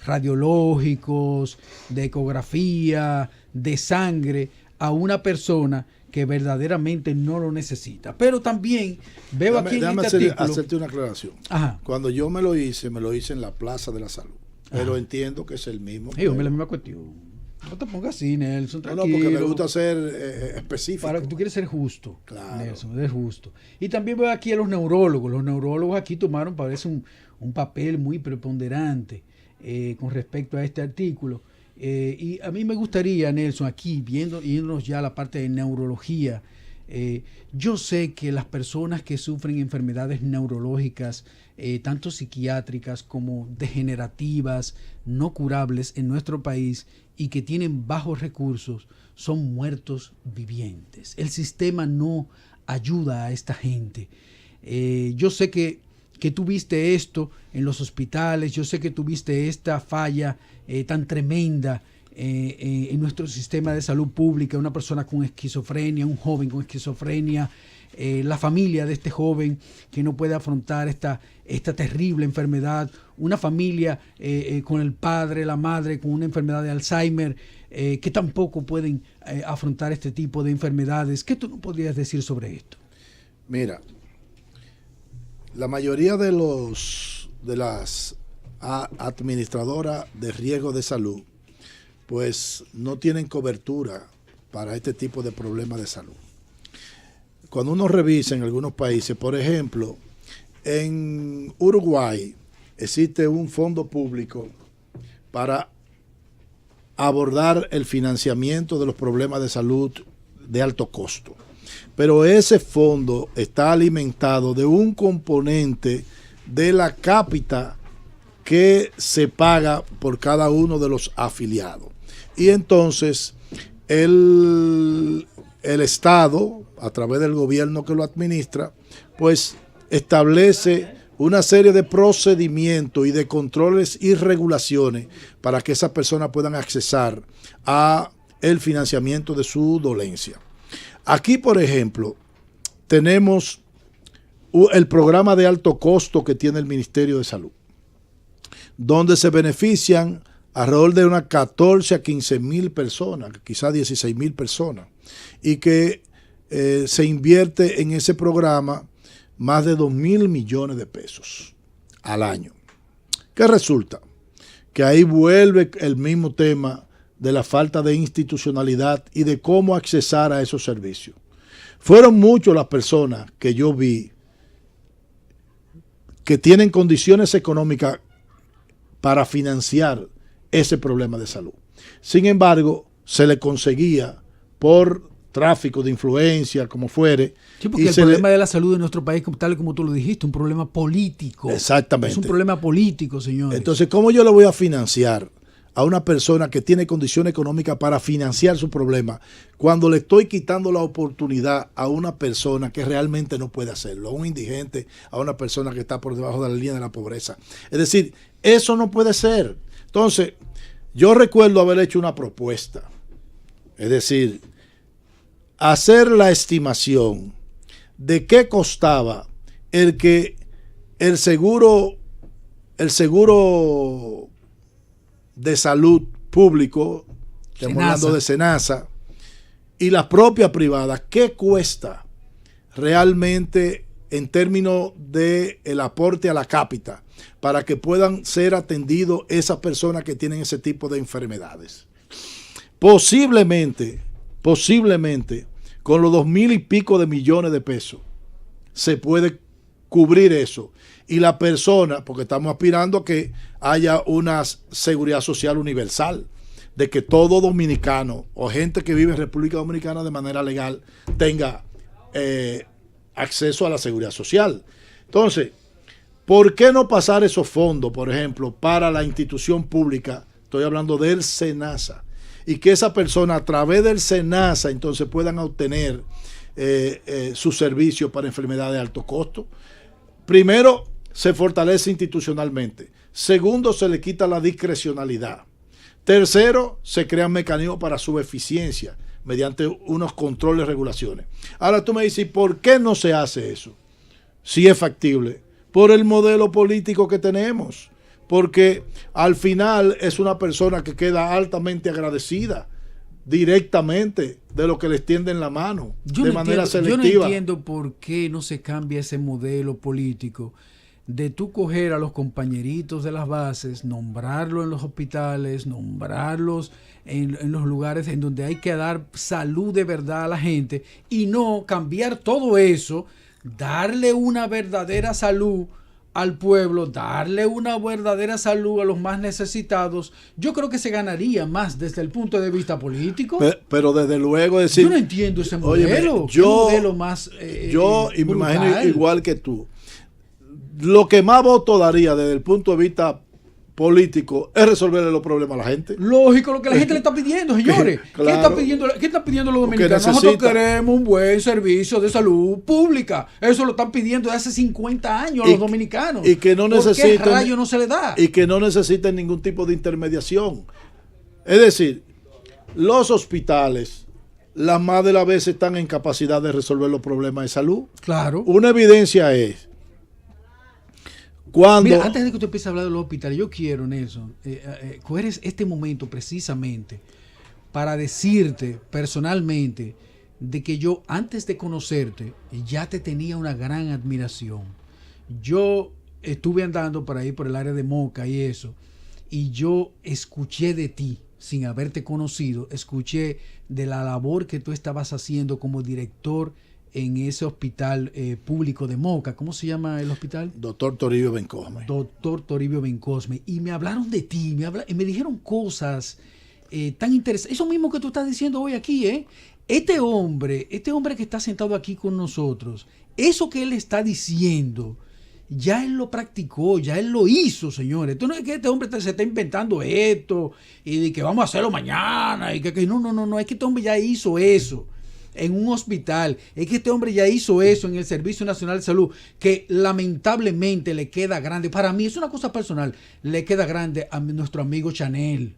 radiológicos, de ecografía, de sangre a una persona que verdaderamente no lo necesita? Pero también veo aquí en este artículo... hacerte una aclaración. Ajá. Cuando yo me lo hice en la Plaza de la Salud. Pero entiendo que es el mismo. Es la misma cuestión. No te pongas así, Nelson, No, tranquilo. porque me gusta ser específico. Para que tú quieres ser justo, Claro. Nelson, es justo. Y también veo aquí a los neurólogos. Los neurólogos aquí tomaron, parece, un papel muy preponderante con respecto a este artículo. Y a mí me gustaría, Nelson, aquí, yéndonos ya a la parte de neurología, yo sé que las personas que sufren enfermedades neurológicas, tanto psiquiátricas como degenerativas, no curables en nuestro país y que tienen bajos recursos, son muertos vivientes. El sistema no ayuda a esta gente. Yo sé que tú viste esto en los hospitales, yo sé que tuviste esta falla tan tremenda en nuestro sistema de salud pública, una persona con esquizofrenia, un joven con esquizofrenia, la familia de este joven que no puede afrontar esta terrible enfermedad, una familia con el padre, la madre con una enfermedad de Alzheimer, que tampoco pueden afrontar este tipo de enfermedades. ¿Qué tú nos podrías decir sobre esto? Mira, la mayoría de las administradoras de riesgo de salud, pues no tienen cobertura para este tipo de problemas de salud. Cuando uno revisa en algunos países, por ejemplo, en Uruguay existe un fondo público para abordar el financiamiento de los problemas de salud de alto costo. Pero ese fondo está alimentado de un componente de la cápita que se paga por cada uno de los afiliados. Y entonces el Estado, a través del gobierno que lo administra, pues establece una serie de procedimientos y de controles y regulaciones para que esas personas puedan accesar a el financiamiento de su dolencia. Aquí, por ejemplo, tenemos el programa de alto costo que tiene el Ministerio de Salud, donde se benefician alrededor de unas 14 a 15 mil personas, quizás 16 mil personas, y que se invierte en ese programa más de 2.000 millones de pesos al año. ¿Qué resulta? Que ahí vuelve el mismo tema de la falta de institucionalidad y de cómo accesar a esos servicios. Fueron muchas las personas que yo vi que tienen condiciones económicas para financiar ese problema de salud. Sin embargo, se le conseguía por tráfico de influencia, como fuere. Sí, porque el problema de la salud de nuestro país, tal como tú lo dijiste, un problema político. Exactamente. Es un problema político, señores. Entonces, ¿cómo yo le voy a financiar a una persona que tiene condición económica para financiar su problema, cuando le estoy quitando la oportunidad a una persona que realmente no puede hacerlo, a un indigente, a una persona que está por debajo de la línea de la pobreza? Es decir, eso no puede ser. Entonces, yo recuerdo haber hecho una propuesta, es decir, hacer la estimación de qué costaba el seguro de salud público, estamos hablando de SENASA, y la propia privada, qué cuesta realmente en términos de el aporte a la cápita para que puedan ser atendidos esas personas que tienen ese tipo de enfermedades. Posiblemente, con los 2,000 y pico de millones de pesos, se puede cubrir eso. Y la persona, porque estamos aspirando a que haya una seguridad social universal, de que todo dominicano o gente que vive en República Dominicana de manera legal tenga acceso a la seguridad social. Entonces, ¿por qué no pasar esos fondos, por ejemplo, para la institución pública? Estoy hablando del SENASA. Y que esa persona a través del SENASA entonces puedan obtener sus servicios para enfermedades de alto costo. Primero, se fortalece institucionalmente. Segundo, se le quita la discrecionalidad. Tercero, se crean mecanismos para su eficiencia mediante unos controles y regulaciones. Ahora tú me dices, ¿por qué no se hace eso? Si es factible. Por el modelo político que tenemos. Porque al final es una persona que queda altamente agradecida directamente de lo que les tienden la mano de manera selectiva. Yo no entiendo por qué no se cambia ese modelo político de tú coger a los compañeritos de las bases, nombrarlos en los hospitales, nombrarlos en los lugares en donde hay que dar salud de verdad a la gente y no cambiar todo eso, darle una verdadera salud al pueblo, darle una verdadera salud a los más necesitados. Yo creo que se ganaría más desde el punto de vista político. Pero desde luego decir... Yo no entiendo ese modelo. Óyeme, modelo más yo y me brutal. imagino igual que tú. Lo que más voto daría desde el punto de vista político es resolverle los problemas a la gente. Lógico, lo que la gente le está pidiendo, señores. Claro. ¿Qué están pidiendo los dominicanos? Nosotros queremos un buen servicio de salud pública. Eso lo están pidiendo desde hace 50 años los dominicanos. Y que no necesiten, ¿por qué rayo no se le da? Y que no necesiten ningún tipo de intermediación. Es decir, los hospitales, las más de las veces están en capacidad de resolver los problemas de salud. Claro. Una evidencia es cuando... Mira, antes de que usted empiece a hablar de los hospitales, yo quiero, Nelson, coger este momento precisamente para decirte personalmente de que yo, antes de conocerte, ya te tenía una gran admiración. Yo estuve andando por ahí, por el área de Moca y eso, y yo escuché de ti, sin haberte conocido, escuché de la labor que tú estabas haciendo como director en ese hospital público de Moca. ¿Cómo se llama el hospital? Doctor Toribio Bencosme. Doctor Toribio Bencosme. Y me hablaron de ti, y me dijeron cosas tan interesantes. Eso mismo que tú estás diciendo hoy aquí, ¿eh? Este hombre que está sentado aquí con nosotros, eso que él está diciendo, ya él lo practicó, ya él lo hizo, señores. Esto no es que este hombre se está inventando esto y de que vamos a hacerlo mañana y que no, es que este hombre ya hizo eso en un hospital, es que este hombre ya hizo eso en el Servicio Nacional de Salud, que lamentablemente le queda grande. Para mí es una cosa personal, le queda grande a nuestro amigo Chanel.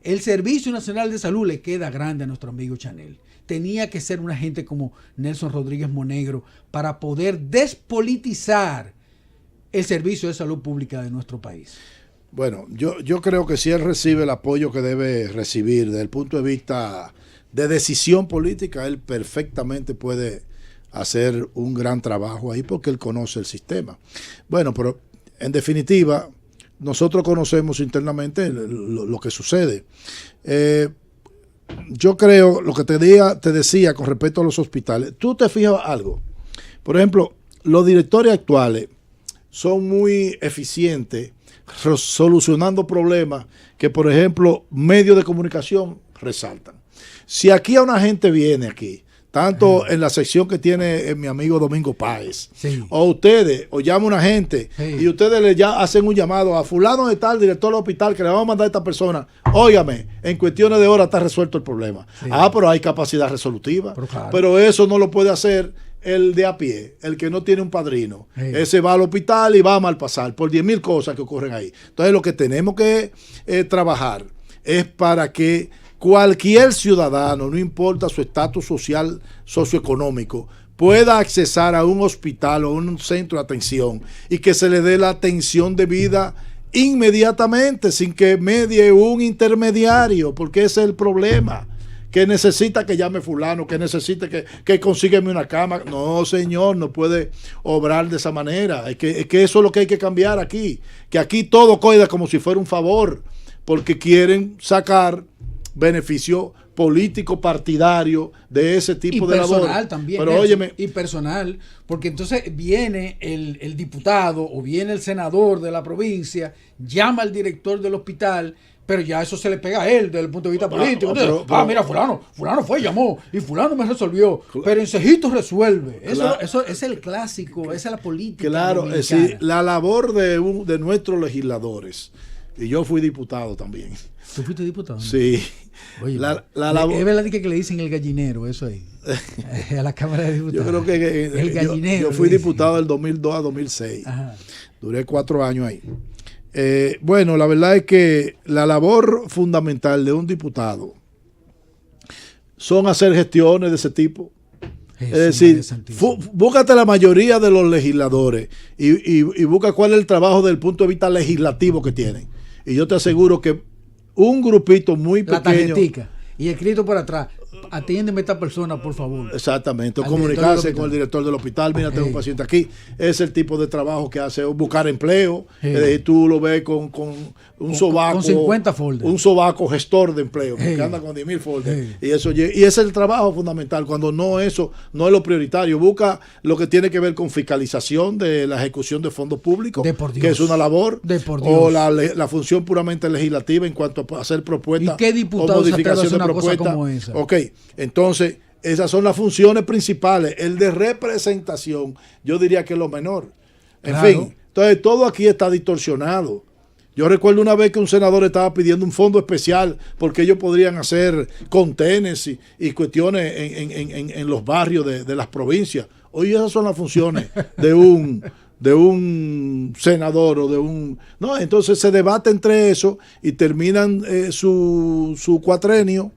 El Servicio Nacional de Salud le queda grande a nuestro amigo Chanel. Tenía que ser una gente como Nelson Rodríguez Monegro para poder despolitizar el servicio de salud pública de nuestro país. Bueno, yo creo que si él recibe el apoyo que debe recibir desde el punto de vista de decisión política, él perfectamente puede hacer un gran trabajo ahí porque él conoce el sistema. Bueno, pero en definitiva, nosotros conocemos internamente lo que sucede. Yo creo, lo que te decía con respecto a los hospitales, tú te fijas algo. Por ejemplo, los directores actuales son muy eficientes solucionando problemas que, por ejemplo, medios de comunicación resaltan. Si aquí a una gente viene aquí, tanto en la sección que tiene mi amigo Domingo Páez, Sí. o ustedes, o llama una gente, Sí. y ustedes le hacen un llamado a fulano de tal, director del hospital, que le vamos a mandar a esta persona, óigame, en cuestiones de horas está resuelto el problema. Sí. Pero hay capacidad resolutiva. Pero claro. Pero eso no lo puede hacer el de a pie, el que no tiene un padrino. Sí. Ese va al hospital y va a mal pasar por 10,000 cosas que ocurren ahí. Entonces lo que tenemos que trabajar es para que cualquier ciudadano, no importa su estatus social, socioeconómico, pueda accesar a un hospital o un centro de atención y que se le dé la atención debida inmediatamente, sin que medie un intermediario, porque ese es el problema. Que necesita que llame fulano, que necesite que consígueme una cama. No, señor, no puede obrar de esa manera. Es que eso es lo que hay que cambiar aquí. Que aquí todo queda como si fuera un favor, porque quieren sacar beneficio político partidario de ese tipo de labor. Y personal también. Pero Nelson, óyeme, y personal, porque entonces viene el diputado o viene el senador de la provincia, llama al director del hospital, pero ya eso se le pega a él desde el punto de vista político. Entonces, mira, fulano fue, llamó, y fulano me resolvió, pero en Cejito resuelve. Eso es el clásico, esa es la política. claro, es decir, la labor de nuestros legisladores, y yo fui diputado también. ¿Tú fuiste diputado? Sí. Oye, la labor, es verdad que le dicen el gallinero, eso ahí, a la Cámara de Diputados. yo creo que el gallinero. yo fui diputado del 2002 a 2006. Ajá. Duré 4 años ahí. Bueno, la verdad es que la labor fundamental de un diputado son hacer gestiones de ese tipo. Es decir, búscate la mayoría de los legisladores y busca cuál es el trabajo desde el punto de vista legislativo que tienen. Y yo te aseguro que un grupito muy La pequeño. tarjetica y escrito por atrás, atiéndeme a esta persona, por favor. Exactamente, o Al comunicarse director del con el director del hospital. Mira, tengo un Hey. paciente aquí. Es el tipo de trabajo que hace, buscar empleo. Hey. Es decir, tú lo ves con un sobaco. con 50 folders. Un sobaco gestor de empleo, Hey. que anda con 10,000 folders. Hey. Y ese es el trabajo fundamental. Cuando eso no es lo prioritario. Busca lo que tiene que ver con fiscalización de la ejecución de fondos públicos, De por Dios. que es una labor. De por Dios. O la función puramente legislativa en cuanto a hacer propuestas ¿Y qué diputado o se atreve a modificación hacer de una cosa propuestas. como esa? Ok, entonces esas son las funciones principales. El de representación, yo diría que es lo menor. En Claro. fin, entonces todo aquí está distorsionado. Yo recuerdo una vez que un senador estaba pidiendo un fondo especial porque ellos podrían hacer contenes y cuestiones en los barrios de las provincias. Oye, esas son las funciones de un senador o de un... No, entonces se debate entre eso y terminan su cuatrenio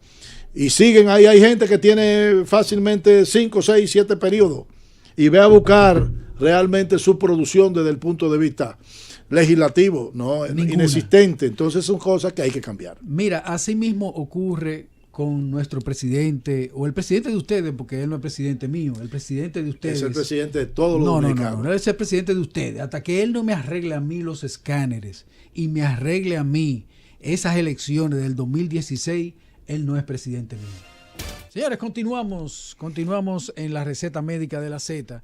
y siguen ahí. Hay gente que tiene fácilmente 5, 6, 7 periodos y ve a buscar realmente su producción desde el punto de vista legislativo, no, Ninguna. inexistente. Entonces son cosas que hay que cambiar. Mira, así mismo ocurre con nuestro presidente, o el presidente de ustedes, porque él no es presidente mío, el presidente de ustedes. Es el presidente de todos los No, dominicanos. no, es el presidente de ustedes. Hasta que él no me arregle a mí los escáneres y me arregle a mí esas elecciones del 2016, él no es presidente mío. Señores, continuamos en la receta médica de la Z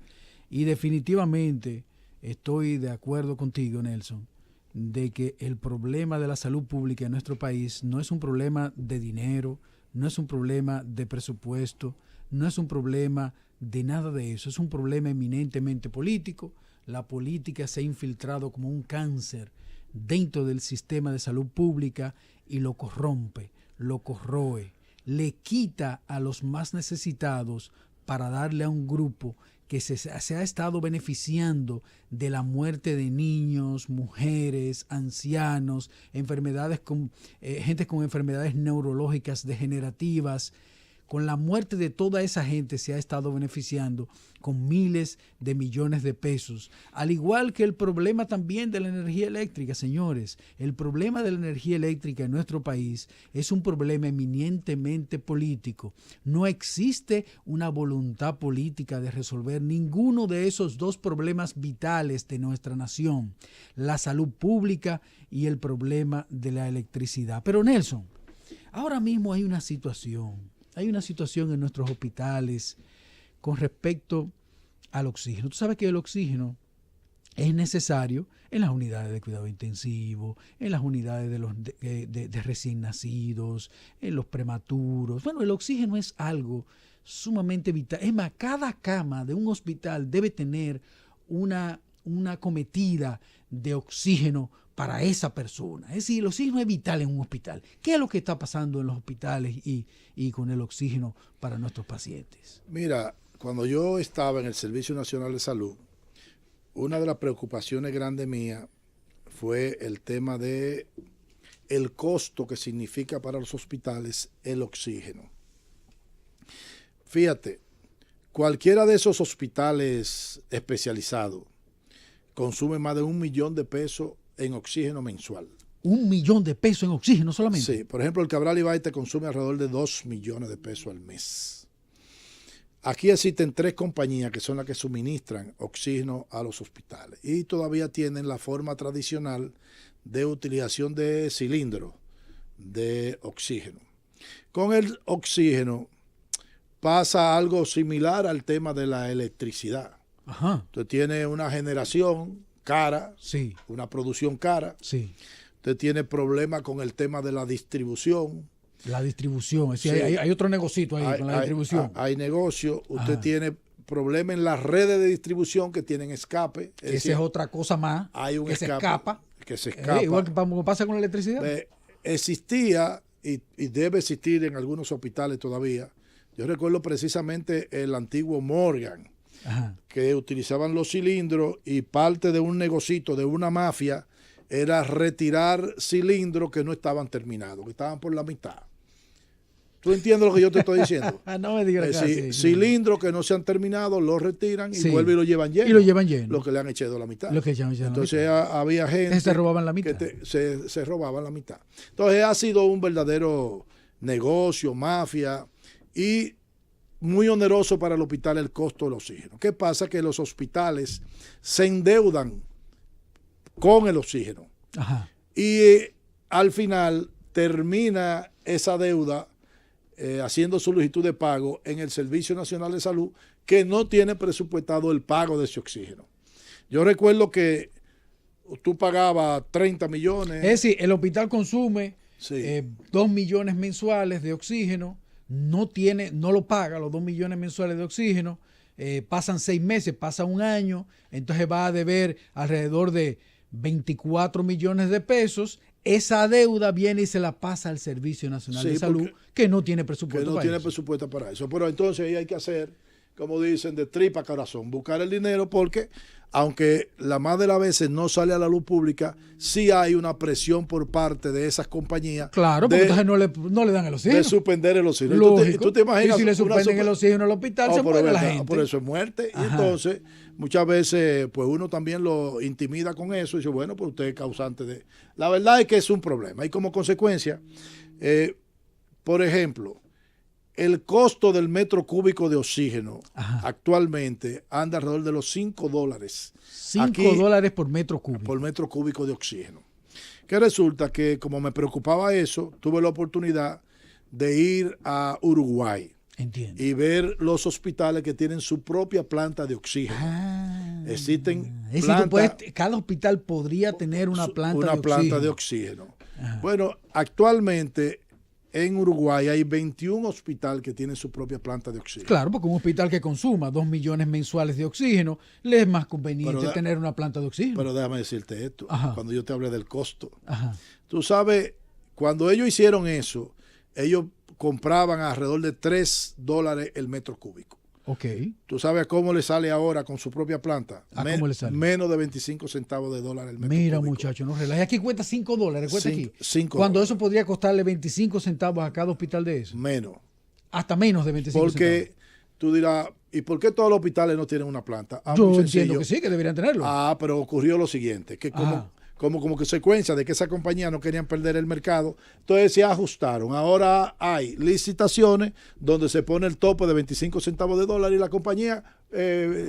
y definitivamente estoy de acuerdo contigo, Nelson, de que el problema de la salud pública en nuestro país no es un problema de dinero, no es un problema de presupuesto, no es un problema de nada de eso, es un problema eminentemente político. La política se ha infiltrado como un cáncer dentro del sistema de salud pública y lo corrompe, lo corroe, le quita a los más necesitados para darle a un grupo que se ha estado beneficiando de la muerte de niños, mujeres, ancianos, gente con enfermedades neurológicas degenerativas. Con la muerte de toda esa gente se ha estado beneficiando con miles de millones de pesos. Al igual que el problema también de la energía eléctrica, señores. El problema de la energía eléctrica en nuestro país es un problema eminentemente político. No existe una voluntad política de resolver ninguno de esos dos problemas vitales de nuestra nación. La salud pública y el problema de la electricidad. Pero Nelson, ahora mismo hay una situación en nuestros hospitales con respecto al oxígeno. Tú sabes que el oxígeno es necesario en las unidades de cuidado intensivo, en las unidades de recién nacidos, en los prematuros. Bueno, el oxígeno es algo sumamente vital. Es más, cada cama de un hospital debe tener una cometida de oxígeno para esa persona. Es decir, el oxígeno es vital en un hospital. ¿Qué es lo que está pasando en los hospitales y con el oxígeno para nuestros pacientes? Mira, cuando yo estaba en el Servicio Nacional de Salud, una de las preocupaciones grandes mías fue el tema de el costo que significa para los hospitales el oxígeno. Fíjate, cualquiera de esos hospitales especializados consume más de $1 millón de pesos en oxígeno mensual. $1 millón de pesos en oxígeno solamente. Sí, por ejemplo, el Cabral Ibáez te consume alrededor de 2 millones de pesos al mes. Aquí existen 3 compañías que son las que suministran oxígeno a los hospitales y todavía tienen la forma tradicional de utilización de cilindros de oxígeno. Con el oxígeno pasa algo similar al tema de la electricidad. Ajá. Usted tiene una generación cara, Sí. una producción cara. Sí. Usted tiene problemas con el tema de la distribución. La distribución. Es decir, Sí. hay otro negocito ahí con la distribución. Hay negocio. Usted Ajá. tiene problemas en las redes de distribución que tienen escape. Esa es otra cosa más. hay un que se escape escapa. que se escapa. Igual que pasa con la electricidad. Existía y debe existir en algunos hospitales todavía. Yo recuerdo precisamente el antiguo Morgan, Ajá. que utilizaban los cilindros y parte de un negocito, de una mafia, era retirar cilindros que no estaban terminados, que estaban por la mitad. ¿Tú entiendes lo que yo te estoy diciendo? No me digas cilindros que no se han terminado, los retiran y Sí. vuelven y lo llevan lleno. Y lo llevan lleno. Lo que le han echado la mitad. Lo que ya Entonces había gente se robaban la mitad. que se robaban la mitad. Entonces ha sido un verdadero negocio, mafia, y muy oneroso para el hospital el costo del oxígeno. ¿Qué pasa? Que los hospitales se endeudan con el oxígeno. Ajá. Y al final termina esa deuda haciendo solicitud de pago en el Servicio Nacional de Salud, que no tiene presupuestado el pago de ese oxígeno. Yo recuerdo que tú pagabas 30 millones. Es decir, el hospital consume Sí. 2 millones mensuales de oxígeno, no lo paga los 2 millones mensuales de oxígeno, pasan 6 meses, pasa un año, entonces va a deber alrededor de 24 millones de pesos. Esa deuda viene y se la pasa al Servicio Nacional de Salud, que no tiene presupuesto que no para tiene eso. presupuesto para eso. Pero entonces ahí hay que hacer, como dicen, de tripa corazón, buscar el dinero, porque aunque la más de las veces no sale a la luz pública, sí hay una presión por parte de esas compañías. Claro, porque entonces no le dan el oxígeno. De suspender el oxígeno. Lógico. ¿Tú te imaginas? Y si le suspenden el oxígeno al hospital, se muere la gente. Por eso es muerte. Ajá. Y entonces, muchas veces, pues uno también lo intimida con eso y dice, bueno, pues usted es causante de... La verdad es que es un problema. Y como consecuencia, por ejemplo, el costo del metro cúbico de oxígeno actualmente anda alrededor de los $5. $5 por metro cúbico. Por metro cúbico de oxígeno. Que resulta que, como me preocupaba eso, tuve la oportunidad de ir a Uruguay. Entiendo. Y ver los hospitales que tienen su propia planta de oxígeno. Existen cada hospital podría tener una planta de oxígeno. Bueno, actualmente en Uruguay hay 21 hospitales que tienen su propia planta de oxígeno. Claro, porque un hospital que consuma 2 millones mensuales de oxígeno, le es más conveniente tener una planta de oxígeno. Pero déjame decirte esto, cuando yo te hablé del costo. Ajá. Tú sabes, cuando ellos hicieron eso, ellos compraban alrededor de $3 el metro cúbico. Ok. ¿Tú sabes cómo le sale ahora con su propia planta? ¿Cómo le sale? Menos de 25 centavos de dólar el metro Mira, cúbico. muchacho, no relajes. Aquí cuesta $5, cuesta aquí. Cuando eso podría costarle 25 centavos a cada hospital de eso. Menos. Hasta menos de 25 Porque centavos. tú dirás, ¿y por qué todos los hospitales no tienen una planta? Yo muy entiendo sencillo. que sí, que deberían tenerlo. Pero ocurrió lo siguiente, que como consecuencia de que esa compañía no querían perder el mercado, entonces se ajustaron. Ahora hay licitaciones donde se pone el tope de 25 centavos de dólar y la compañía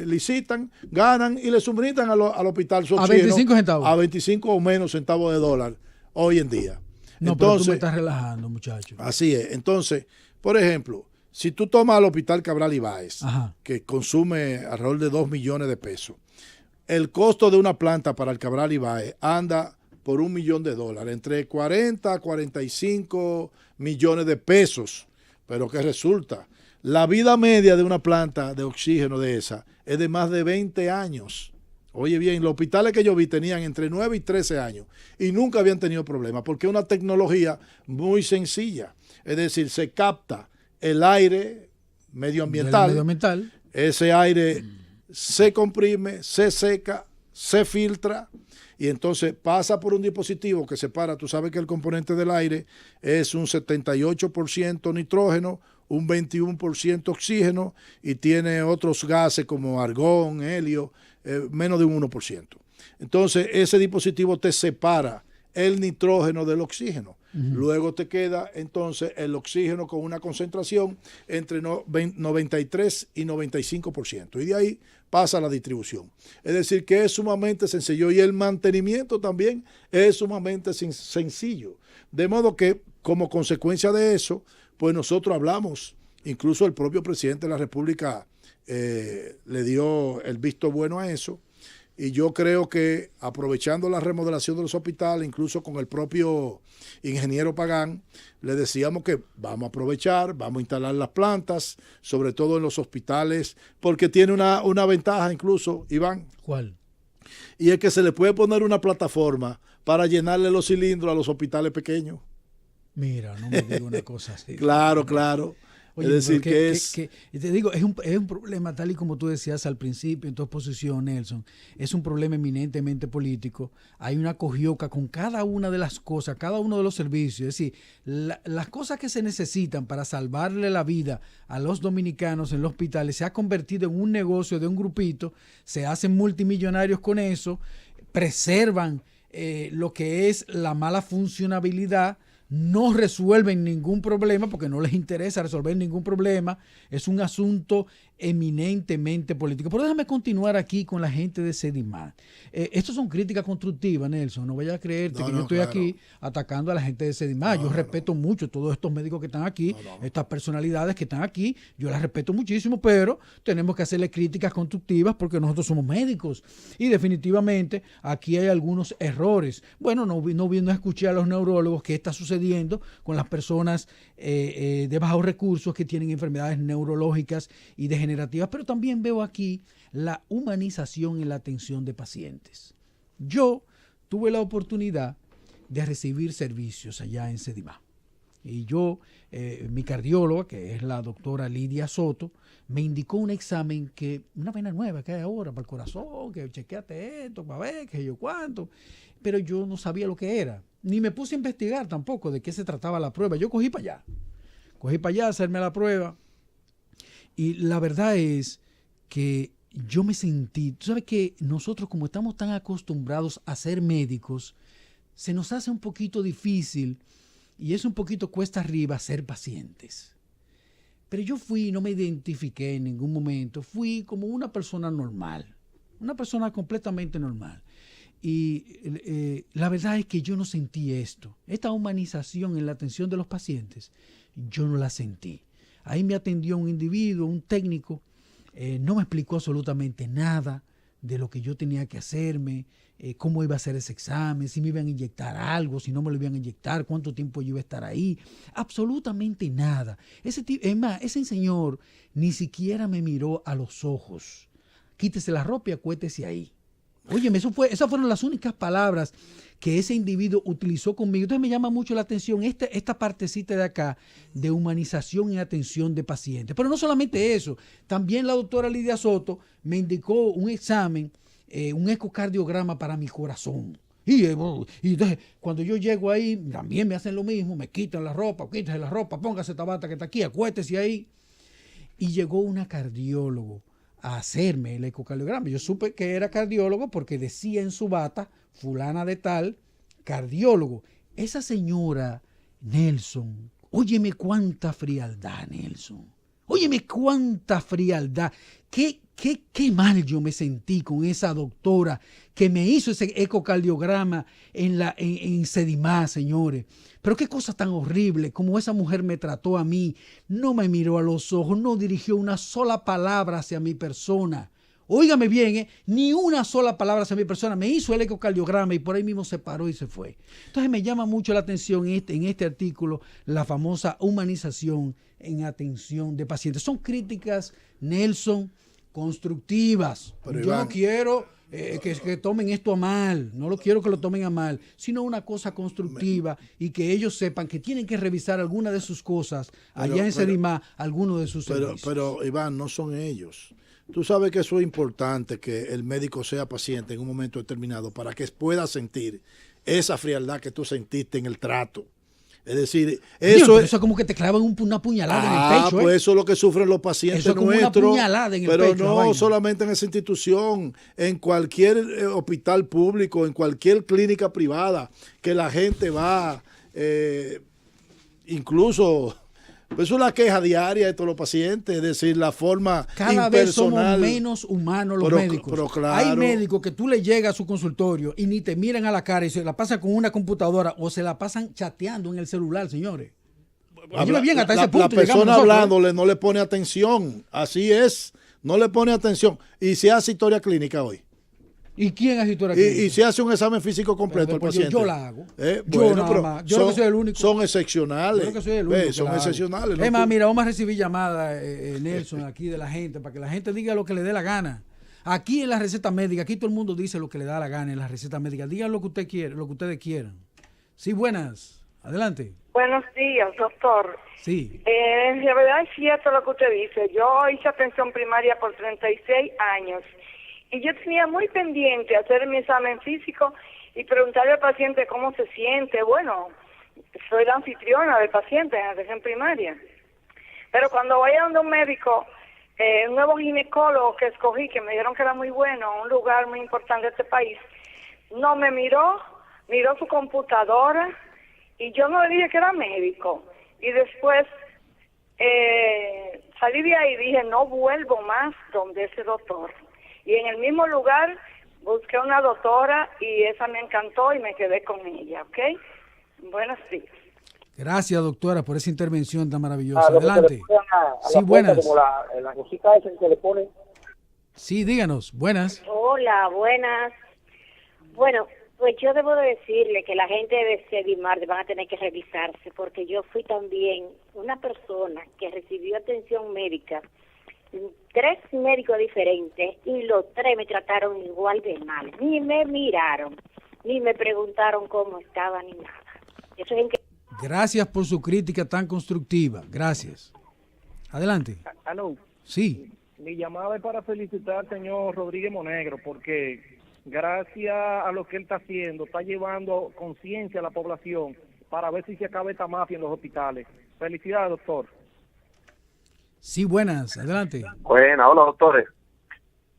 licitan, ganan y le suministran al hospital su oxígeno. ¿A 25 centavos? A 25 o menos centavos de dólar hoy en día. No, entonces, pero tú me estás relajando, muchacho. Así es. Entonces, por ejemplo, si tú tomas al hospital Cabral Ibáez, que consume alrededor de 2 millones de pesos, el costo de una planta para el Cabral Ibáez anda por $1 millón, entre 40 a 45 millones de pesos. Pero ¿qué resulta? La vida media de una planta de oxígeno de esa es de más de 20 años. Oye bien, los hospitales que yo vi tenían entre 9 y 13 años y nunca habían tenido problemas porque es una tecnología muy sencilla. Es decir, se capta el aire medioambiental. Ese aire se comprime, se seca, se filtra y entonces pasa por un dispositivo que separa. Tú sabes que el componente del aire es un 78% nitrógeno, un 21% oxígeno y tiene otros gases como argón, helio, menos de un 1%. Entonces ese dispositivo te separa el nitrógeno del oxígeno. Luego te queda entonces el oxígeno con una concentración entre 93 y 95%. Y de ahí pasa la distribución. Es decir, que es sumamente sencillo y el mantenimiento también es sumamente sencillo. De modo que como consecuencia de eso, pues nosotros hablamos, incluso el propio presidente de la República le dio el visto bueno a eso. Y yo creo que aprovechando la remodelación de los hospitales, incluso con el propio ingeniero Pagán, le decíamos que vamos a aprovechar, vamos a instalar las plantas, sobre todo en los hospitales, porque tiene una ventaja incluso, Iván. ¿Cuál? Y es que se le puede poner una plataforma para llenarle los cilindros a los hospitales pequeños. Mira, no me digas una cosa así. Claro, claro. Oye, es decir, te digo, es un problema, tal y como tú decías al principio en tu exposición, Nelson, es un problema eminentemente político. Hay una cogioca con cada una de las cosas, cada uno de los servicios. Es decir, las cosas que se necesitan para salvarle la vida a los dominicanos en los hospitales se ha convertido en un negocio de un grupito, se hacen multimillonarios con eso, preservan lo que es la mala funcionabilidad, no resuelven ningún problema porque no les interesa resolver ningún problema. Es un asunto eminentemente político. Pero déjame continuar aquí con la gente de Sedimar. Estas son críticas constructivas, Nelson. No vayas a creerte que yo estoy aquí atacando a la gente de Sedimar. Yo respeto mucho todos estos médicos que están aquí, estas personalidades que están aquí. Yo las respeto muchísimo, pero tenemos que hacerle críticas constructivas porque nosotros somos médicos. Y definitivamente aquí hay algunos errores. Bueno, no escuché a los neurólogos qué está sucediendo con las personas de bajos recursos que tienen enfermedades neurológicas y degenerativas, pero también veo aquí la humanización en la atención de pacientes. Yo tuve la oportunidad de recibir servicios allá en Sedimar. Y yo, mi cardióloga, que es la doctora Lidia Soto, me indicó un examen una vaina nueva que hay ahora para el corazón, que chequeate esto, para ver, que yo cuánto. Pero yo no sabía lo que era. Ni me puse a investigar tampoco de qué se trataba la prueba. Yo cogí para allá a hacerme la prueba. Y la verdad es que yo me sentí, tú sabes que nosotros como estamos tan acostumbrados a ser médicos, se nos hace un poquito difícil y es un poquito cuesta arriba ser pacientes. Pero yo no me identifiqué en ningún momento, fui como una persona normal, una persona completamente normal. Y la verdad es que yo no sentí esta humanización en la atención de los pacientes, yo no la sentí. Ahí me atendió un individuo, un técnico, no me explicó absolutamente nada de lo que yo tenía que hacerme, cómo iba a hacer ese examen, si me iban a inyectar algo, si no me lo iban a inyectar, cuánto tiempo yo iba a estar ahí, absolutamente nada. Es más, ese señor ni siquiera me miró a los ojos. Quítese la ropa y acuéstese ahí. Óyeme, esas fueron las únicas palabras que ese individuo utilizó conmigo. Entonces me llama mucho la atención esta partecita de acá de humanización y atención de pacientes. Pero no solamente eso, también la doctora Lidia Soto me indicó un examen, un ecocardiograma para mi corazón. Y entonces, cuando yo llego ahí, también me hacen lo mismo, me quitan la ropa, quítese la ropa, póngase esta bata que está aquí, acuéstese ahí. Y llegó una cardiólogo a hacerme el ecocardiograma. Yo supe que era cardiólogo porque decía en su bata, fulana de tal, cardiólogo. Esa señora, Nelson, óyeme cuánta frialdad, Nelson. Óyeme cuánta frialdad. Qué mal yo me sentí con esa doctora que me hizo ese ecocardiograma en Sedimar, señores. Pero qué cosa tan horrible, como esa mujer me trató a mí. No me miró a los ojos, no dirigió una sola palabra hacia mi persona. óigame bien, ni una sola palabra hacia mi persona, me hizo el ecocardiograma y por ahí mismo se paró y se fue. Entonces me llama mucho la atención en este artículo la famosa humanización en atención de pacientes. Son críticas, Nelson, constructivas. Pero, yo Iván, no quiero que tomen esto a mal, no lo quiero que lo tomen a mal, sino una cosa constructiva y que ellos sepan que tienen que revisar alguna de sus cosas allá en Sedimá, alguno de sus servicios. Pero, Iván, no son ellos. Tú sabes que eso es importante, que el médico sea paciente en un momento determinado para que pueda sentir esa frialdad que tú sentiste en el trato. Es decir, eso es como que te clavan una puñalada en el pecho. Pues eso es lo que sufren los pacientes eso es como nuestros. Una puñalada en el pero pecho, no solamente en esa institución, en cualquier hospital público, en cualquier clínica privada, que la gente va, incluso, pues eso es la queja diaria de todos los pacientes, es decir, la forma cada vez somos menos humanos los médicos. Pero claro, hay médicos que tú le llegas a su consultorio y ni te miran a la cara y se la pasan con una computadora o se la pasan chateando en el celular, señores. Bien, hasta ese punto la persona hablándole no le pone atención, así es, no le pone atención. Y se hace historia clínica hoy. ¿Y quién hace historia clínica? Y se hace un examen físico completo al paciente. Yo la hago. Bueno, pero yo creo que soy el único. Son excepcionales. Yo creo que soy el único. Son excepcionales. Es más, mira, vamos a recibir llamadas, Nelson, aquí de la gente, para que la gente diga lo que le dé la gana. Aquí en la receta médica, aquí todo el mundo dice lo que le da la gana en la receta médica. Digan lo que usted quiere, lo que ustedes quieran. Sí, buenas. Adelante. Buenos días, doctor. Sí. En realidad es cierto lo que usted dice. Yo hice atención primaria por 36 años y yo tenía muy pendiente hacer mi examen físico y preguntarle al paciente cómo se siente. Bueno, soy la anfitriona del paciente en atención primaria. Pero cuando voy a donde un médico, un nuevo ginecólogo que escogí, que me dijeron que era muy bueno, un lugar muy importante de este país, no me miró su computadora y yo no le dije que era médico. Y después salí de ahí y dije, no vuelvo más donde ese doctor. Y en el mismo lugar busqué una doctora y esa me encantó y me quedé con ella, ¿ok? Buenos días. Gracias, doctora, por esa intervención tan maravillosa. Adelante. Sí, buenas. Como la cosita esa que le ponen. Sí, díganos. Buenas. Hola, buenas. Bueno, pues yo debo de decirle que la gente de Sedimar van a tener que revisarse, porque yo fui también una persona que recibió atención médica, 3 médicos diferentes, y los 3 me trataron igual de mal. Ni me miraron, ni me preguntaron cómo estaba, ni nada. Eso es Gracias por su crítica tan constructiva. Gracias. Adelante. Aló. Sí. Mi llamada es para felicitar al señor Rodríguez Monegro, porque gracias a lo que él está haciendo, está llevando conciencia a la población para ver si se acaba esta mafia en los hospitales. Felicidades, doctor. Sí, buenas. Adelante. Buenas, hola, doctores.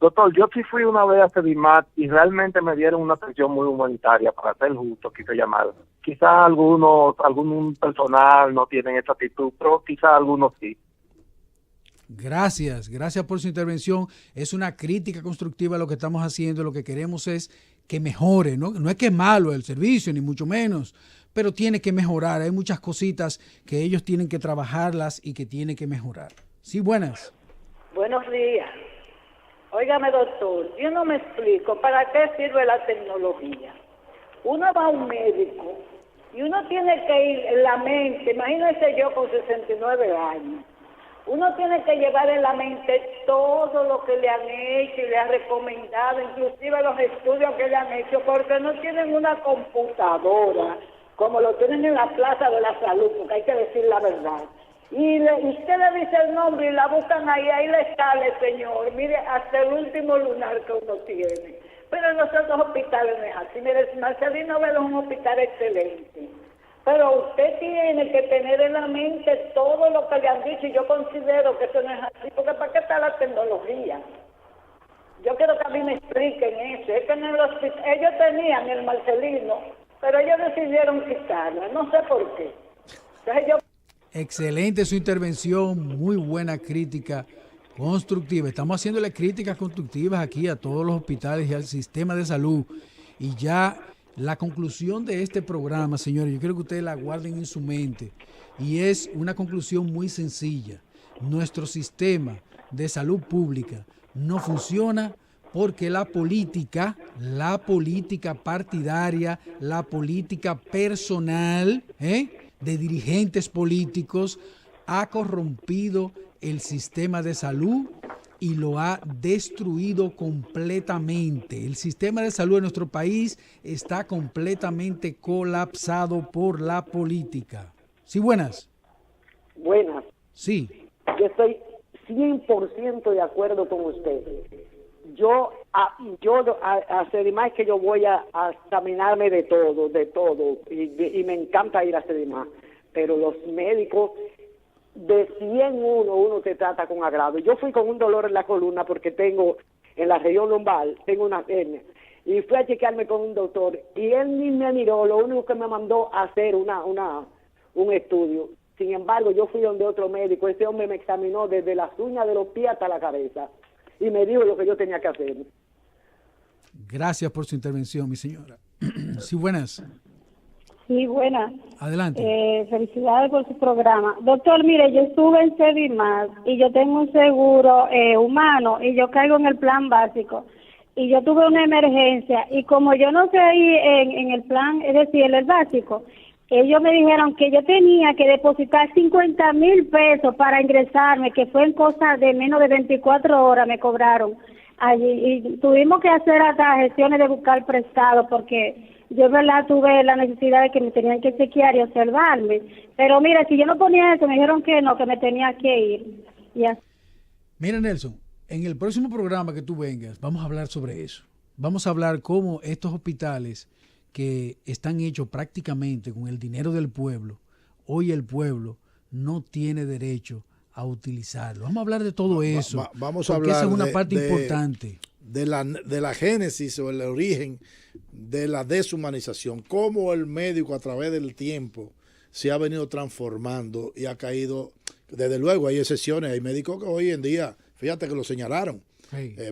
Doctor, yo sí fui una vez a Sedimar y realmente me dieron una atención muy humanitaria, para ser justo, quise llamar. Quizás algún personal no tienen esa actitud, pero quizás algunos sí. Gracias por su intervención. Es una crítica constructiva a lo que estamos haciendo. Lo que queremos es que mejore, ¿no? No es que es malo el servicio, ni mucho menos, pero tiene que mejorar. Hay muchas cositas que ellos tienen que trabajarlas y que tienen que mejorar. Sí, buenas. Buenos días. Óigame, doctor, yo no me explico para qué sirve la tecnología. Uno va a un médico y uno tiene que ir en la mente, imagínese yo con 69 años, uno tiene que llevar en la mente todo lo que le han hecho y le han recomendado, inclusive los estudios que le han hecho, porque no tienen una computadora como lo tienen en la Plaza de la Salud, porque hay que decir la verdad. Y usted le dice el nombre y la buscan ahí le sale, señor, mire, hasta el último lunar que uno tiene. Pero en los otros hospitales no es así. Mire, Marcelino Velo es un hospital excelente. Pero usted tiene que tener en la mente todo lo que le han dicho y yo considero que eso no es así, porque ¿para qué está la tecnología? Yo quiero que a mí me expliquen eso. Es que en el hospital, ellos tenían el Marcelino, pero ellos decidieron quitarla, no sé por qué. Entonces yo... Excelente su intervención, muy buena crítica constructiva. Estamos haciéndole críticas constructivas aquí a todos los hospitales y al sistema de salud. Y ya la conclusión de este programa, señores, yo quiero que ustedes la guarden en su mente. Y es una conclusión muy sencilla. Nuestro sistema de salud pública no funciona porque la política partidaria, la política personal de dirigentes políticos ha corrompido el sistema de salud y lo ha destruido completamente. El sistema de salud de nuestro país está completamente colapsado por la política. ¿Sí, buenas? Buenas. Sí. Yo estoy 100% de acuerdo con usted. Yo a Sedimar es que yo voy a examinarme de todo, y me encanta ir a Sedimar, pero los médicos de 100 uno te trata con agrado. Yo fui con un dolor en la columna porque tengo en la región lumbar, tengo una hernia, y fui a chequearme con un doctor y él ni me miró, lo único que me mandó a hacer un estudio. Sin embargo, yo fui donde otro médico, ese hombre me examinó desde las uñas de los pies hasta la cabeza y me dijo lo que yo tenía que hacer. Gracias por su intervención, mi señora. Sí, buenas. Sí, buenas. Adelante. Felicidades por su programa. Doctor, mire, yo estuve en Sedimar y yo tengo un seguro humano y yo caigo en el plan básico. Y yo tuve una emergencia y como yo no caí en el plan, es decir, en el básico, ellos me dijeron que yo tenía que depositar 50,000 pesos para ingresarme, que fue en cosa de menos de 24 horas me cobraron allí. Y tuvimos que hacer hasta gestiones de buscar prestado porque yo, verdad, tuve la necesidad de que me tenían que chequear y observarme. Pero mira, si yo no ponía eso, me dijeron que no, que me tenía que ir. Y así. Mira, Nelson, en el próximo programa que tú vengas, vamos a hablar sobre eso. Vamos a hablar cómo estos hospitales que están hechos prácticamente con el dinero del pueblo, hoy el pueblo no tiene derecho a utilizarlo. Vamos a hablar de todo eso. Vamos a hablar esa es una parte importante. De la génesis o el origen de la deshumanización, cómo el médico a través del tiempo se ha venido transformando y ha caído. Desde luego hay excepciones, hay médicos que hoy en día, fíjate que lo señalaron,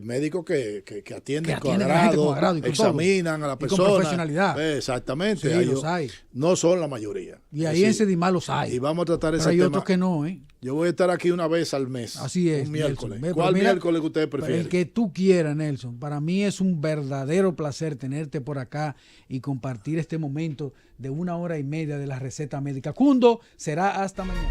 médicos que atienden con agrado, examinan a la persona. Con profesionalidad. Exactamente. Sí, los hay. No son la mayoría. Y ahí en Sedimar los hay. Y vamos a tratar ese tema. tema. Hay otros que no, Yo voy a estar aquí una vez al mes. Así es. Un miércoles. Nelson. ¿Cuál miércoles que usted prefiere? El que tú quieras, Nelson. Para mí es un verdadero placer tenerte por acá y compartir este momento de 1 hora y media de la receta médica. Cundo, será hasta mañana.